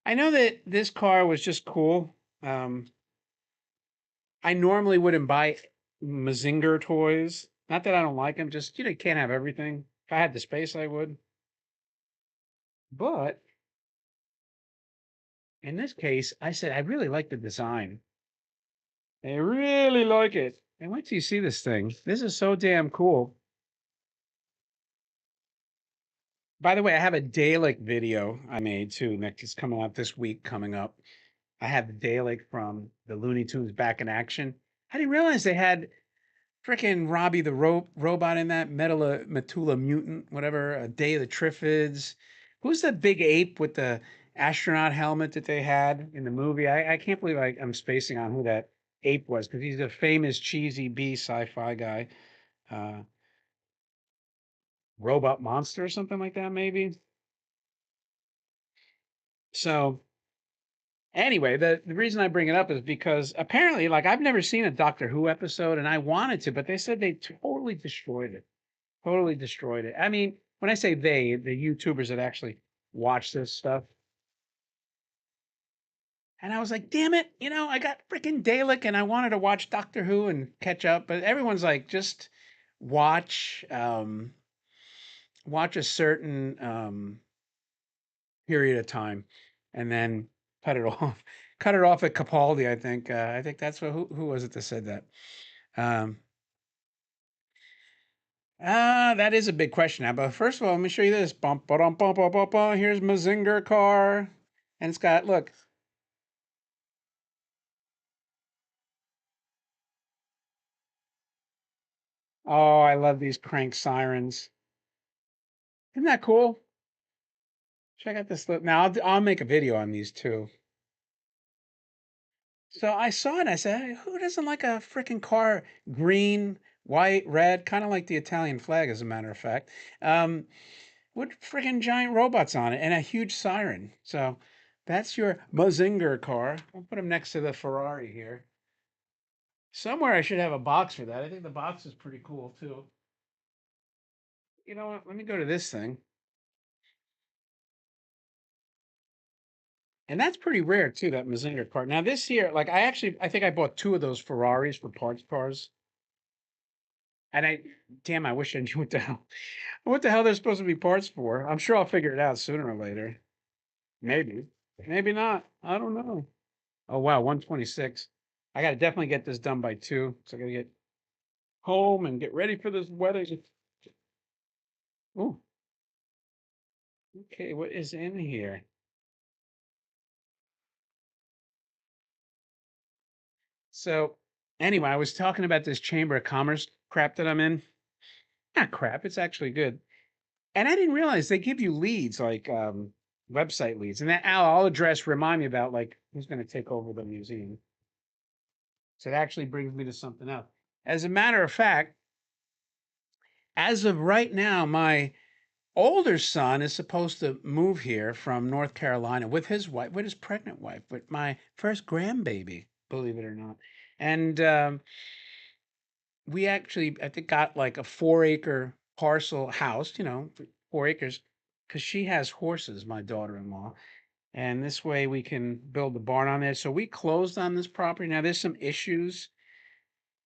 I know that this car was just cool. Um, I normally wouldn't buy Mazinger toys. Not that I don't like them, just you can't have everything. If I had the space, I would. But in this case, I said I really like the design. I really like it. And wait till you see this thing. This is so damn cool. By the way, I have a Dalek video I made too. Next is coming out this week. Coming up, I have the Dalek from the Looney Tunes back in action. I didn't realize they had freaking Robbie the robot in that Metula mutant, whatever. Day of the Triffids. Who's the big ape with the astronaut helmet that they had in the movie? I can't believe I'm spacing on who that ape was because he's a famous cheesy B sci-fi guy. Uh, Robot Monster or something like that, maybe. So anyway, the reason I bring it up is because apparently, like, I've never seen a Doctor Who episode, and I wanted to, but they said they totally destroyed it. Totally destroyed it. I mean, when I say they, the YouTubers that actually watch this stuff, and I was like, damn it, I got freaking Dalek, and I wanted to watch Doctor Who and catch up, but everyone's like, just watch, watch a certain period of time, and then cut it off. Cut it off at Capaldi. I think. I think that's who was it that said that. Um, that is a big question now. But first of all, let me show you this. Bump, bum, bum, bum, bum, bum. Here's Mazinger car, and it's got look. Oh, I love these crank sirens. Isn't that cool? Check out this. Now I'll make a video on these too. So I saw it. And I said, "Hey, who doesn't like a freaking car? Green, white, red, kind of like the Italian flag, as a matter of fact. With freaking giant robots on it and a huge siren. So that's your Mazinger car. I'll put him next to the Ferrari here. Somewhere I should have a box for that. I think the box is pretty cool too. You know what? Let me go to this thing. And that's pretty rare too, that Mazinger car. Now this here, like I think I bought two of those Ferraris for parts cars. And damn, I wish I knew what the hell they're supposed to be parts for. I'm sure I'll figure it out sooner or later. Maybe, maybe not. I don't know. Oh wow, 126. I got to definitely get this done by 2. So I got to get home and get ready for this weather. Oh, okay. What is in here? So anyway, I was talking about this Chamber of Commerce crap that I'm in. Not crap. It's actually good. And I didn't realize they give you leads like website leads. And that I'll address remind me about like who's going to take over the museum. So it actually brings me to something else. As a matter of fact, as of right now, my older son is supposed to move here from North Carolina with his wife, with his pregnant wife, with my first grandbaby, believe it or not. And we actually, I think, got like a 4-acre parcel house, 4 acres, because she has horses, my daughter-in-law. And this way we can build the barn on there. So we closed on this property. Now there's some issues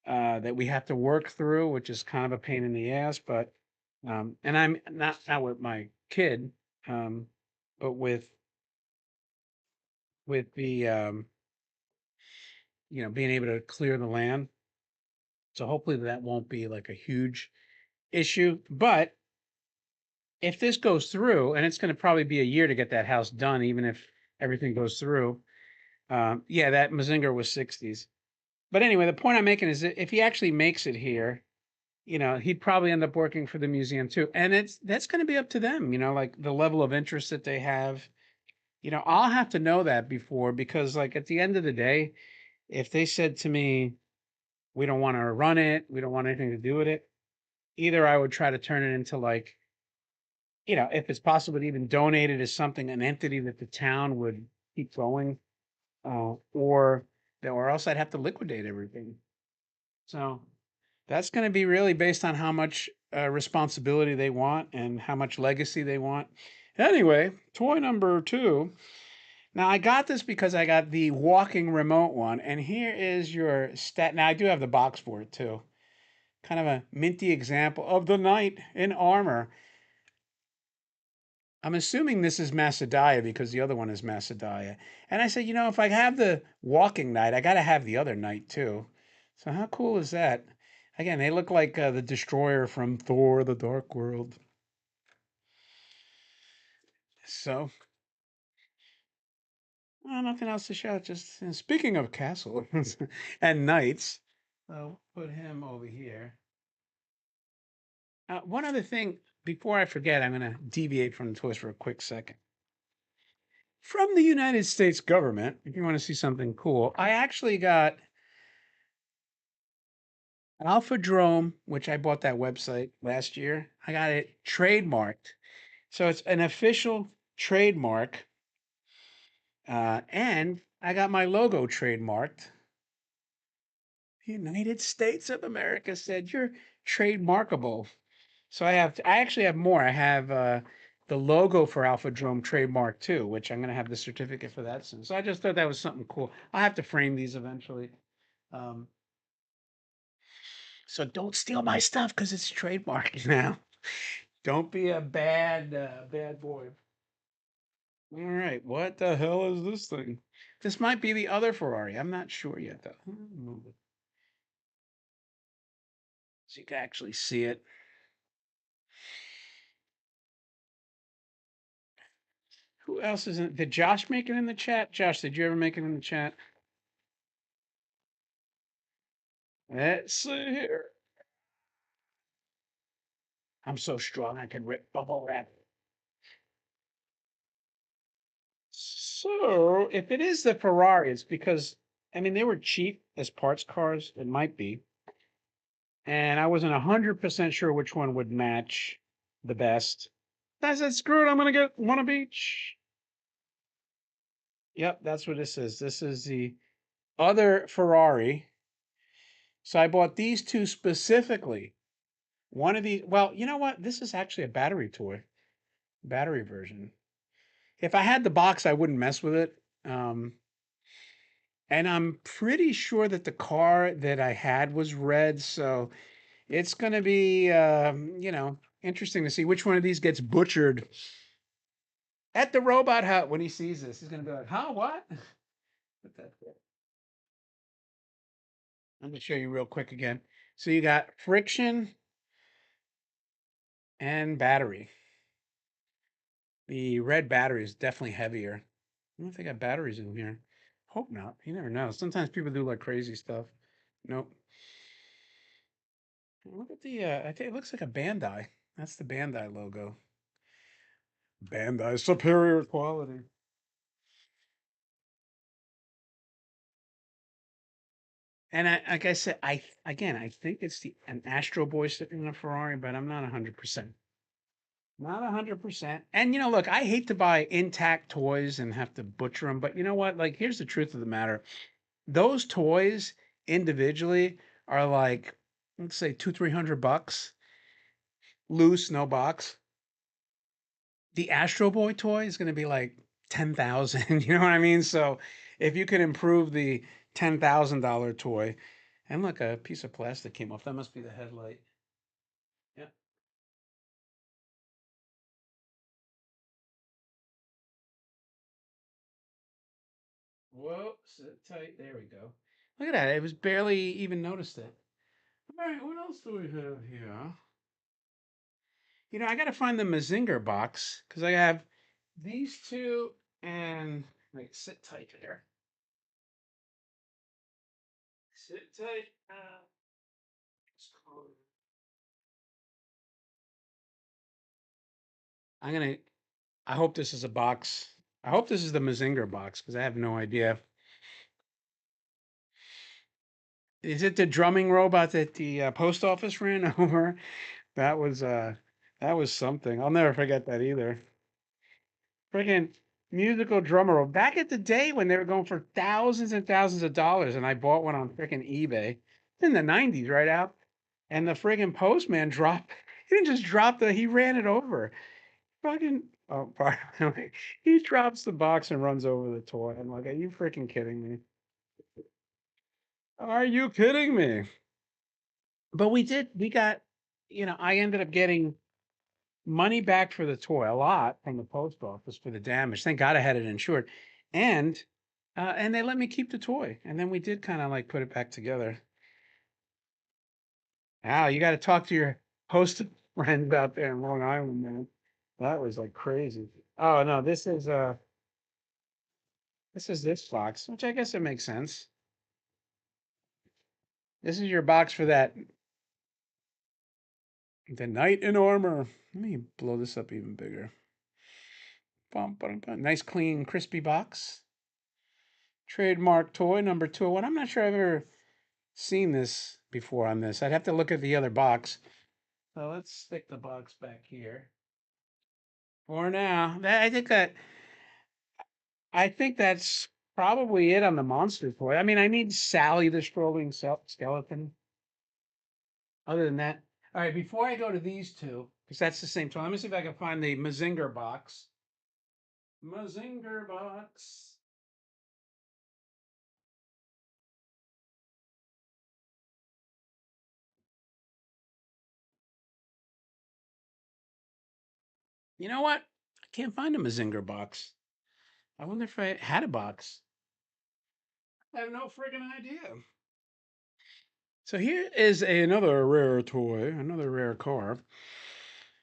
that we have to work through, which is kind of a pain in the ass. But and I'm not with my kid, um, but with the being able to clear the land. So hopefully that won't be like a huge issue. But if this goes through, and it's going to probably be a year to get that house done, even if everything goes through. Yeah, that Mazinger was 60s. But anyway, the point I'm making is that if he actually makes it here, he'd probably end up working for the museum too. And that's going to be up to them, like the level of interest that they have. I'll have to know that before because, like, at the end of the day, if they said to me, we don't want to run it, we don't want anything to do with it, either I would try to turn it into, like, if it's possible to even donate it as something, an entity that the town would keep going, or else I'd have to liquidate everything. So that's going to be really based on how much responsibility they want and how much legacy they want. Anyway, toy number two. Now I got this because I got the walking remote one, and here is your stat. Now I do have the box for it too. Kind of a minty example of the knight in armor. I'm assuming this is Macedaya because the other one is Macedaya. And I said, if I have the walking knight, I got to have the other knight too. So how cool is that? Again, they look like the destroyer from Thor: The Dark World. So, nothing else to shout. Just speaking of castles and knights, so put him over here. One other thing before I forget, I'm going to deviate from the toys for a quick second. From the United States government, if you want to see something cool, I actually got Alpha Drome, which I bought that website last year. I got it trademarked. So it's an official trademark. And I got my logo trademarked. The United States of America said you're trademarkable. So I actually have more. I have the logo for Alpha Drome trademark too, which I'm going to have the certificate for that soon. So I just thought that was something cool. I'll have to frame these eventually. Um, so don't steal my stuff because it's trademarked now. Don't be a bad boy. All right, what the hell is this thing? This might be the other Ferrari. I'm not sure yet, though. Move it so you can actually see it. Who else is in? Did Josh make it in the chat? Josh, did you ever make it in the chat? Let's see here. I'm so strong I can rip bubble wrap. So, if it is the Ferrari, it's because I mean they were cheap as parts cars. It might be, and I wasn't 100% sure which one would match the best. I said, screw it, I'm gonna get one of each. Yep, that's what this is. This is the other Ferrari. So I bought these two specifically. One of these, well, you know what? This is actually a battery toy, battery version. If I had the box, I wouldn't mess with it. And I'm pretty sure that the car that I had was red, so it's going to be, interesting to see which one of these gets butchered at the robot hut when he sees this. He's going to be like, huh, what? Put that there. I'm going to show you real quick again. So you got friction and battery. The red battery is definitely heavier. I don't know if they got batteries in here. Hope not. You never know. Sometimes people do like crazy stuff. Nope. Look at the, I think it looks like a Bandai. That's the Bandai logo. Bandai superior quality. And like I said, I think it's an Astro Boy sitting in a Ferrari, but I'm not 100%. Not 100%. And look, I hate to buy intact toys and have to butcher them, but you know what? Like, here's the truth of the matter. Those toys individually are like, let's say 300 bucks, loose, no box. The Astro Boy toy is going to be like 10,000. You know what I mean? So if you can improve the $10,000 toy, and look, a piece of plastic came off. That must be the headlight. Yeah. Whoa, sit tight. There we go. Look at that. It was barely even noticed it. All right, what else do we have here? I got to find the Mazinger box because I have these two and wait, sit tight there. Sit tight. I'm gonna. I hope this is a box. I hope this is the Mazinger box because I have no idea. Is it the drumming robot that the post office ran over? That was uh, that was something. I'll never forget that either. Freaking musical drummer. Back at the day when they were going for thousands and thousands of dollars, and I bought one on freaking eBay in the 90s, right out. And the friggin' postman dropped, he didn't just drop he ran it over. Fucking, oh, pardon, he drops the box and runs over the toy. I'm like, are you freaking kidding me? Are you kidding me? But we got, I ended up getting money back for the toy, a lot from the post office for the damage. Thank God I had it insured, and and they let me keep the toy. And then we did kind of like put it back together. Wow, you got to talk to your host friends out there in Long Island, man. That was like crazy. Oh no, this is this box, which I guess it makes sense. This is your box for that the knight in armor. Let me blow this up even bigger. Bum, bum, bum. Nice, clean, crispy box. Trademark toy number 201. I'm not sure I've ever seen this before on this. I'd have to look at the other box. So let's stick the box back here for now. I think that's probably it on the monster toy. I mean, I need Sally the strolling skeleton. Other than that, all right. Before I go to these two, because that's the same toy. Let me see if I can find the Mazinger box. Mazinger box. You know what? I can't find a Mazinger box. I wonder if I had a box. I have no friggin' idea. So here is another rare toy, another rare car,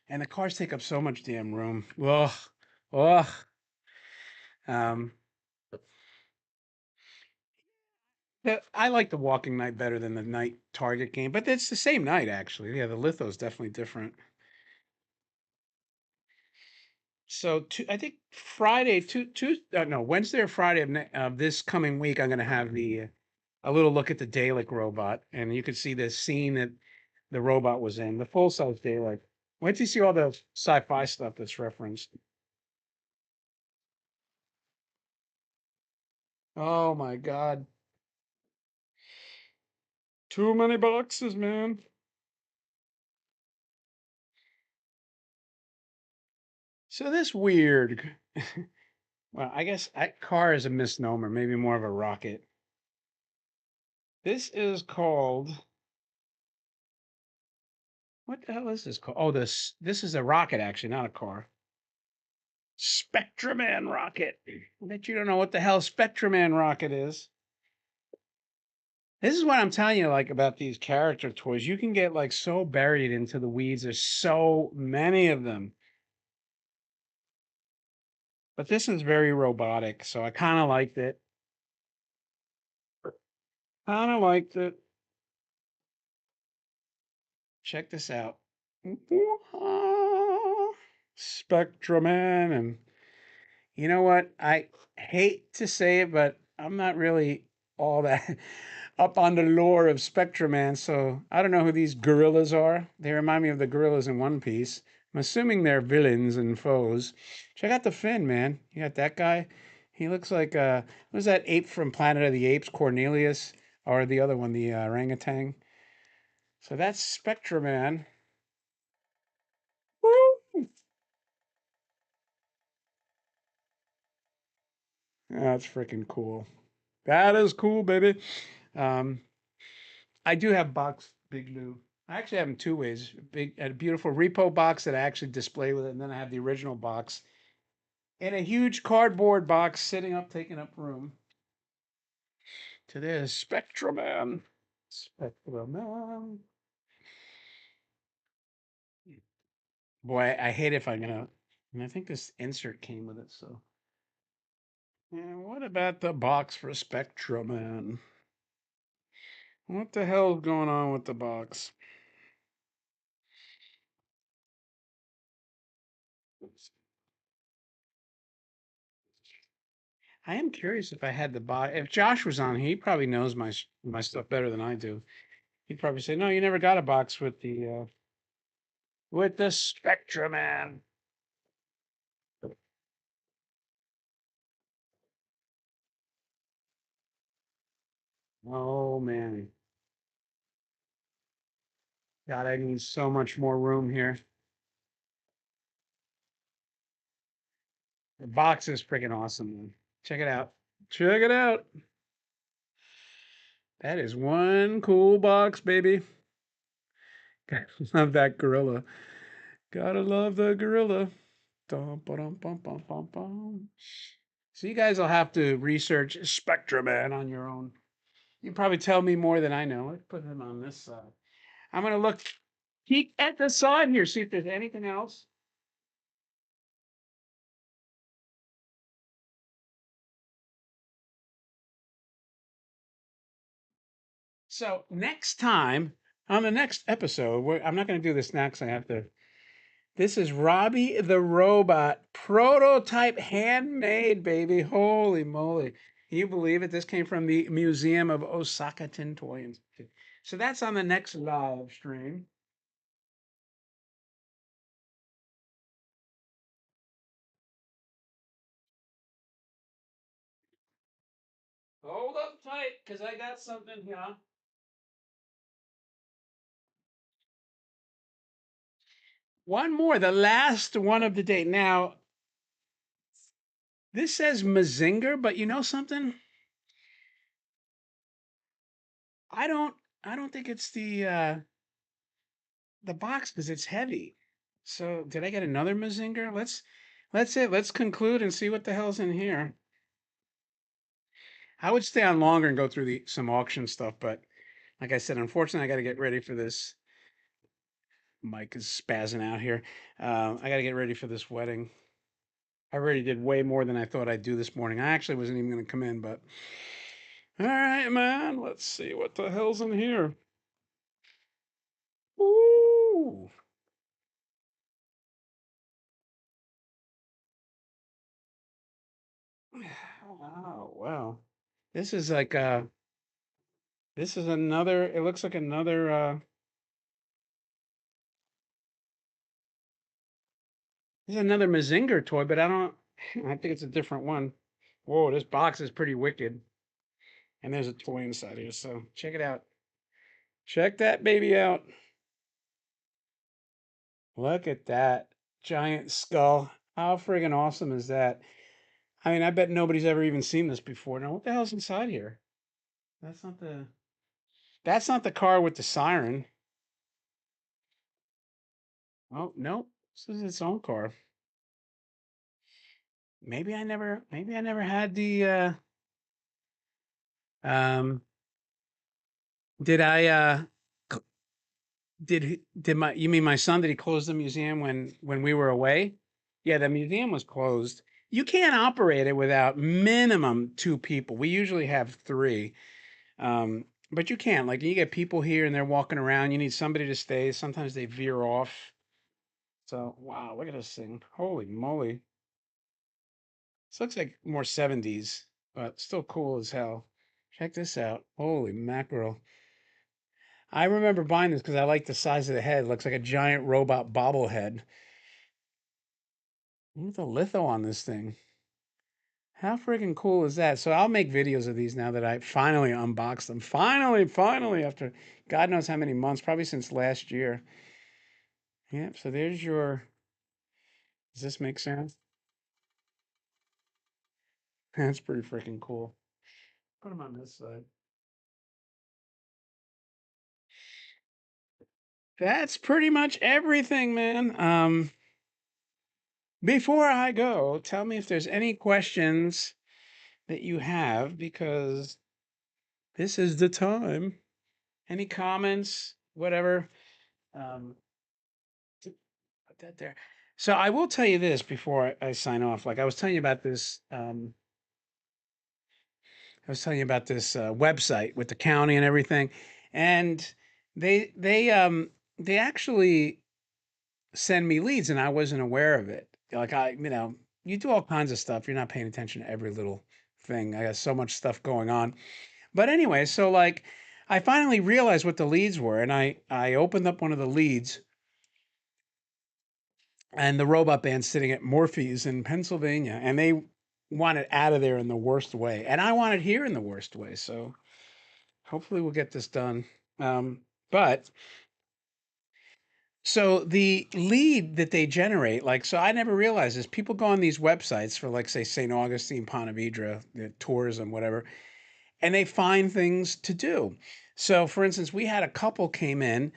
and the cars take up so much damn room. Ugh, ugh. Um, I like the Walking Night better than the Night Target game, but it's the same night actually. Yeah, the litho's definitely different. So I think Friday, no, Wednesday or Friday of this coming week, I'm going to have a little look at the Dalek robot, and you can see the scene that the robot was in, the full size Dalek. Wait till you see all the sci-fi stuff that's referenced. Oh my God. Too many boxes, man. So this weird. Well, I guess car is a misnomer, maybe more of a rocket. This is called, what the hell is this called? Oh, this is a rocket actually, not a car. Spectraman rocket. I bet you don't know what the hell Spectraman rocket is. This is what I'm telling you, like about these character toys. You can get like so buried into the weeds. There's so many of them. But this is very robotic, so I kind of liked it. Kind of liked it. Check this out. Spectraman. And you know what? I hate to say it, but I'm not really all that up on the lore of Spectraman, so I don't know who these gorillas are. They remind me of the gorillas in One Piece. I'm assuming they're villains and foes. Check out the fin, man. You got that guy? He looks like what was that ape from Planet of the Apes, Cornelius, or the other one, the orangutan? So that's Spectraman. Woo! That's freaking cool. That is cool, baby. Um, I do have box Big Lou. I actually have them two ways. A beautiful repo box that I actually display with it, and then I have the original box in a huge cardboard box sitting up, taking up room. To this Spectraman. Spectraman. Boy, I hate if I'm gonna. And I think this insert came with it, so. Yeah, what about the box for Spectraman? What the hell's going on with the box? I am curious if I had the box. If Josh was on, he probably knows my stuff better than I do. He'd probably say, "No, you never got a box with the Spectra Man." Oh man, God, I need so much more room here. The box is freaking awesome, man. Check it out. Check it out. That is one cool box, baby. Gotta love that gorilla. Gotta love the gorilla. Dum, ba-dum, bum, bum, bum, bum. So you guys will have to research Spectra Man on your own. You probably tell me more than I know. Let's put him on this side. I'm gonna look peek at the side here, see if there's anything else. So next time on the next episode, I'm not gonna do this next. I have to. This is Robbie the Robot prototype, handmade, baby. Holy moly! Can you believe it? This came from the Museum of Osaka Tin Toy Institute. So that's on the next live stream. Hold up tight, because I got something here. One more, the last one of the day. Now, this says Mazinger, but you know something? I don't I don't think it's the box because it's heavy. So did I get another Mazinger? Let's conclude and see what the hell's in here. I would stay on longer and go through the some auction stuff, but like I said, unfortunately, I got to get ready for this. Mike is spazzing out here. I got to get ready for this wedding. I already did way more than I thought I'd do this morning. I actually wasn't even going to come in, but all right, man. Let's see what the hell's in here. Ooh. Oh, wow. This is like this is another it looks like another this is another Mazinger toy, but I don't I think it's a different one. Whoa, this box is pretty wicked. And there's a toy inside here, so check it out. Check that baby out. Look at that giant skull. How friggin' awesome is that? I mean, I bet nobody's ever even seen this before. Now, what the hell's inside here? That's not the that's not the car with the siren. Oh, no. This is its own car. Maybe I never had the um did I c- did my you mean my son, did he close the museum when we were away? Yeah, the museum was closed. You can't operate it without minimum two people. We usually have three. But you can't. Like you get people here and they're walking around, you need somebody to stay. Sometimes they veer off. So wow, look at this thing. Holy moly. This looks like more 70s, but still cool as hell. Check this out. Holy mackerel. I remember buying this because I like the size of the head. It looks like a giant robot bobblehead. Look at the litho on this thing. How freaking cool is that? So I'll make videos of these now that I finally unboxed them. Finally, after God knows how many months, probably since last year. Yep, so there's your. Does this make sense? That's pretty freaking cool. Put them on this side. That's pretty much everything, man. Before I go, tell me if there's any questions that you have because this is the time. Any comments, whatever. Um, put that there. So I will tell you this before I sign off. Like I was telling you about this. I was telling you about this website with the county and everything, and they they um they actually send me leads, and I wasn't aware of it. Like you do all kinds of stuff. You're not paying attention to every little thing. I got so much stuff going on. But anyway, so like I finally realized what the leads were, and I opened up one of the leads, and the robot band's sitting at Morphe's in Pennsylvania, and they want it out of there in the worst way, and I want it here in the worst way. So hopefully we'll get this done. But so the lead that they generate, like, so I never realized this. People go on these websites for, like, say, St. Augustine, Ponte Vedra, tourism, whatever, and they find things to do. So, for instance, we had a couple came in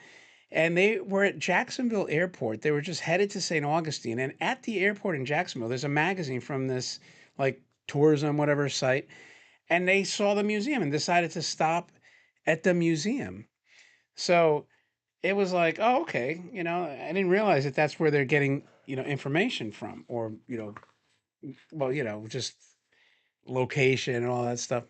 and they were at Jacksonville Airport. They were just headed to St. Augustine. And at the airport in Jacksonville, there's a magazine from this, like, tourism, whatever site. And they saw the museum and decided to stop at the museum. So it was like, oh, okay. I didn't realize that that's where they're getting, information from, or, well, just location and all that stuff.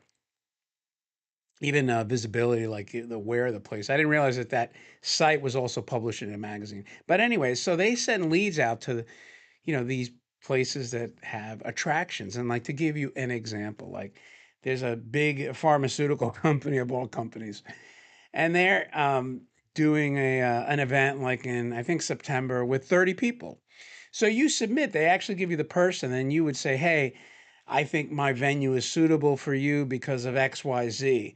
Even visibility, like the where of the place. I didn't realize that that site was also published in a magazine. But anyway, so they send leads out to, these places that have attractions. And, like, to give you an example, like, there's a big pharmaceutical company of all companies, and they're doing an event, like, in, I think, September, with 30 people. So you submit, they actually give you the person, and you would say, hey, I think my venue is suitable for you because of XYZ.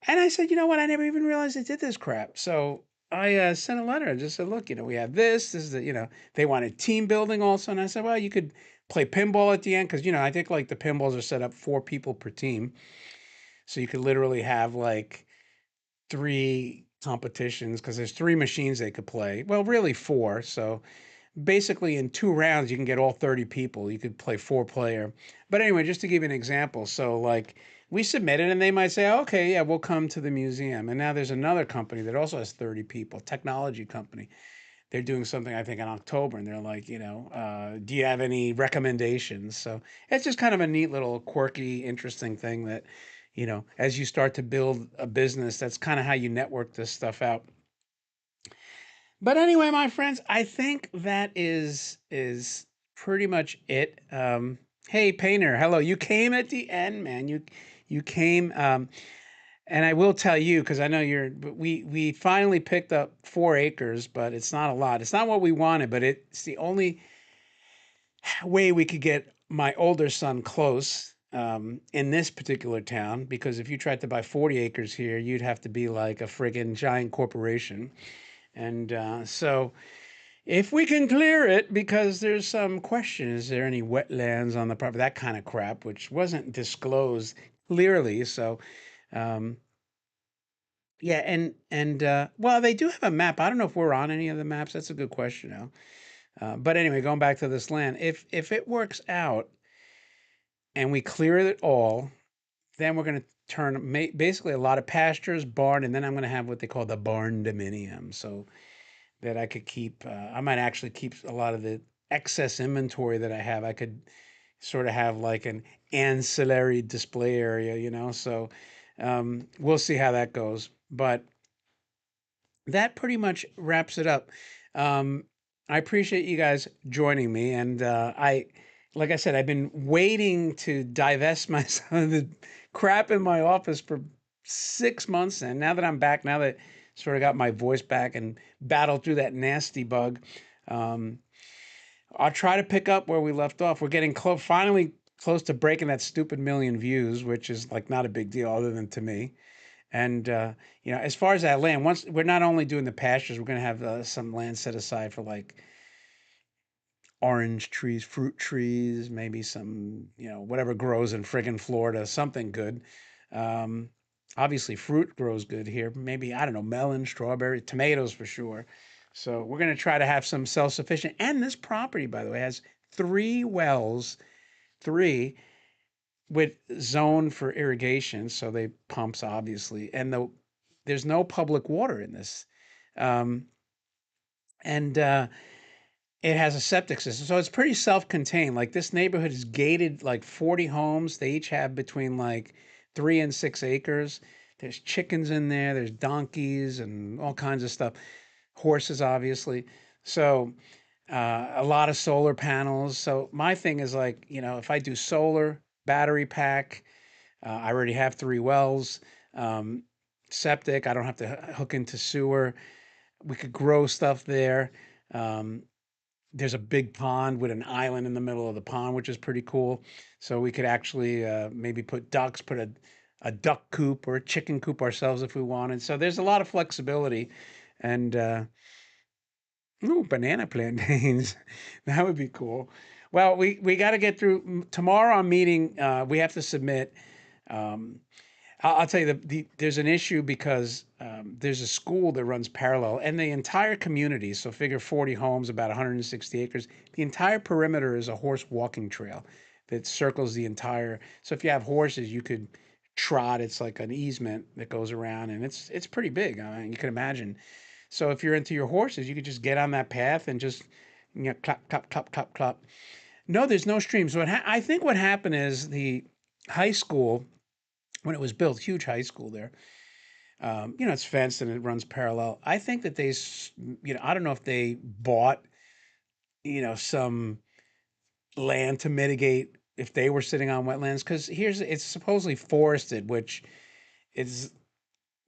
And I said, you know what? I never even realized they did this crap. So I sent a letter and just said, look, we have this is the, they wanted team building also. And I said, well, you could play pinball at the end. Cause, I think, like, the pinballs are set up 4 people per team. So you could literally have, like, 3 competitions, because there's 3 machines they could play. Well, really 4. So basically in 2 rounds, you can get all 30 people. You could play 4 player. But anyway, just to give you an example. So, like, we submitted and they might say, okay, yeah, we'll come to the museum. And now there's another company that also has 30 people, technology company. They're doing something, I think, in October. And they're like, do you have any recommendations? So it's just kind of a neat little quirky, interesting thing that, as you start to build a business, that's kind of how you network this stuff out. But anyway, my friends, I think that is pretty much it. Hey, Painter, hello. You came at the end, man. You came, and I will tell you, because I know you're. But we finally picked up 4 acres, but it's not a lot. It's not what we wanted, but it's the only way we could get my older son close, in this particular town. Because if you tried to buy 40 acres here, you'd have to be like a friggin' giant corporation. And so, if we can clear it, because there's some question, is there any wetlands on the property, that kind of crap, which wasn't disclosed clearly. So, um, yeah, and well, they do have a map. I don't know if we're on any of the maps. That's a good question now. But anyway, going back to this land, if it works out and we clear it all, then we're going to turn basically a lot of pastures, barn, and then I'm going to have what they call the barn dominium. So that I could keep. I might actually keep a lot of the excess inventory that I have. I could sort of have like an ancillary display area, So we'll see how that goes. But that pretty much wraps it up. Um, I appreciate you guys joining me, and like I said, I've been waiting to divest myself of the crap in my office for 6 months, and now that I'm back, now that sort of got my voice back and battled through that nasty bug, um, I'll try to pick up where we left off. We're getting close, finally close to breaking that stupid million views, which is, like, not a big deal other than to me. And as far as that land, once we're not only doing the pastures, we're going to have some land set aside for, like, orange trees, fruit trees, maybe some, whatever grows in friggin' Florida, something good. Um, Obviously, fruit grows good here. Maybe, I don't know, melon, strawberry, tomatoes for sure. So we're going to try to have some self-sufficient. And this property, by the way, has 3 wells, three, with zone for irrigation. So they pumps, obviously. And there's no public water in this. Um, and It has a septic system, so it's pretty self-contained. Like, this neighborhood is gated, like 40 homes. They each have between, like, 3 and 6 acres. There's chickens in there. There's donkeys and all kinds of stuff. Horses, obviously. So a lot of solar panels. So my thing is, like, if I do solar, battery pack. I already have 3 wells. Um, Septic. I don't have to hook into sewer. We could grow stuff there. Um, there's a big pond with an island in the middle of the pond, which is pretty cool. So we could actually maybe put ducks, put a duck coop or a chicken coop ourselves if we wanted. So there's a lot of flexibility. And ooh, banana plantains. That would be cool. Well, we got to get through tomorrow. I'm meeting. We have to submit. Um, I'll tell you there's an issue because there's a school that runs parallel, and the entire community. So figure 40 homes, about 160 acres. The entire perimeter is a horse walking trail that circles the entire. So if you have horses, you could trot. It's like an easement that goes around, and it's pretty big. I mean, you can imagine. So if you're into your horses, you could just get on that path and just clap, clap, clap, clap, clap. No, there's no streams. I think what happened is the high school when it was built, huge high school there. It's fenced and it runs parallel. I think that I don't know if they bought, some land to mitigate if they were sitting on wetlands. Because it's supposedly forested, which is,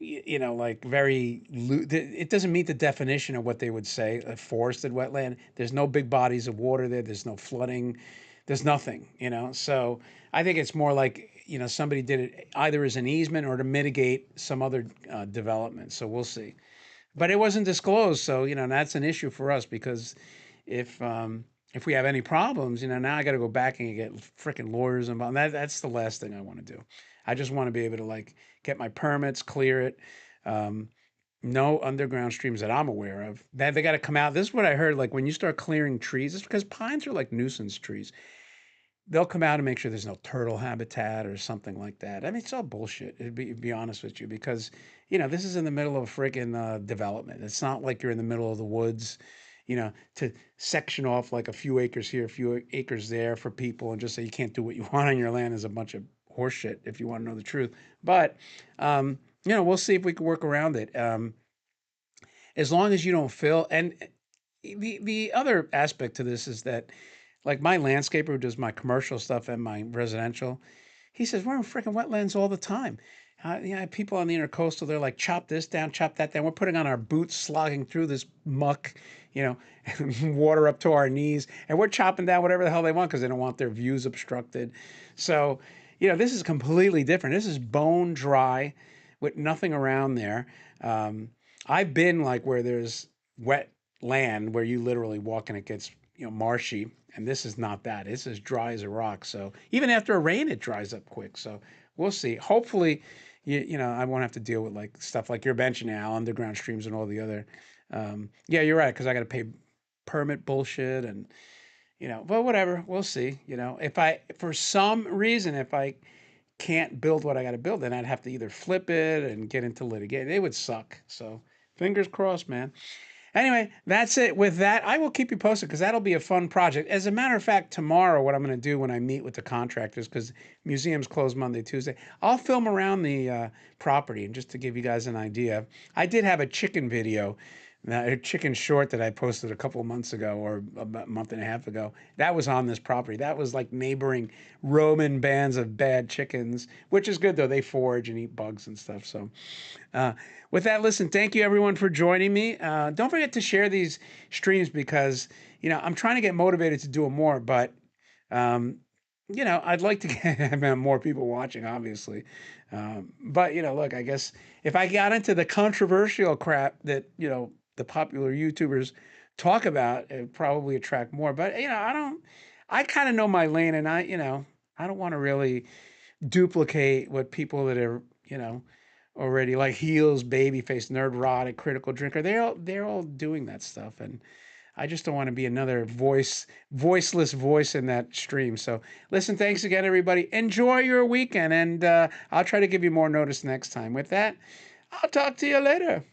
like it doesn't meet the definition of what they would say a forested wetland. There's no big bodies of water there. There's no flooding. There's nothing. So I think it's more like, somebody did it either as an easement or to mitigate some other development. So we'll see. But it wasn't disclosed. So, that's an issue for us because if, if we have any problems, now I got to go back and get freaking lawyers involved. That's the last thing I want to do. I just want to be able to like get my permits, clear it. Um, no underground streams that I'm aware of. They got to come out. This is what I heard. Like when you start clearing trees, it's because pines are like nuisance trees. They'll come out and make sure there's no turtle habitat or something like that. I mean, it's all bullshit. To be honest with you, because this is in the middle of a freaking development. It's not like you're in the middle of the woods. To section off like a few acres here, a few acres there for people, and just say you can't do what you want on your land is a bunch of horseshit. If you want to know the truth, but we'll see if we can work around it. As long as you don't fill, and the other aspect to this is that like my landscaper who does my commercial stuff and my residential, he says we're in freaking wetlands all the time. People on the intercoastal, they're like, chop this down, chop that down. We're putting on our boots, slogging through this muck, you know, water up to our knees, and we're chopping down whatever the hell they want because they don't want their views obstructed. So, this is completely different. This is bone dry with nothing around there. Um, I've been like where there's wet land where you literally walk and it gets, marshy, and this is not that. It's as dry as a rock. So even after a rain, it dries up quick. So we'll see. Hopefully, I won't have to deal with like stuff like you're mentioning now, underground streams and all the other. Yeah, you're right because I got to pay permit bullshit and but whatever. We'll see. If I for some reason if I can't build what I got to build, then I'd have to either flip it and get into litigation. It would suck. So fingers crossed, man. Anyway, that's it. With that, I will keep you posted because that'll be a fun project. As a matter of fact, tomorrow, what I'm going to do when I meet with the contractors, because museums close Monday, Tuesday, I'll film around the property. And just to give you guys an idea, I did have a chicken video, a chicken short that I posted a couple of months ago or about a month and a half ago. That was on this property. That was like neighboring Roman bands of bad chickens, which is good though. They forage and eat bugs and stuff. So, uh, with that, listen, thank you everyone for joining me. Don't forget to share these streams because, I'm trying to get motivated to do them more, but, I'd like to get more people watching, obviously. But, look, I guess if I got into the controversial crap that, the popular YouTubers talk about, it probably attract more. But, I kind of know my lane and I don't want to really duplicate what people that are, already like heels, babyface, nerd rod, and critical drinker. They're all doing that stuff, and I just don't want to be another voiceless voice in that stream. So listen, thanks again, everybody. Enjoy your weekend, and I'll try to give you more notice next time. With that, I'll talk to you later.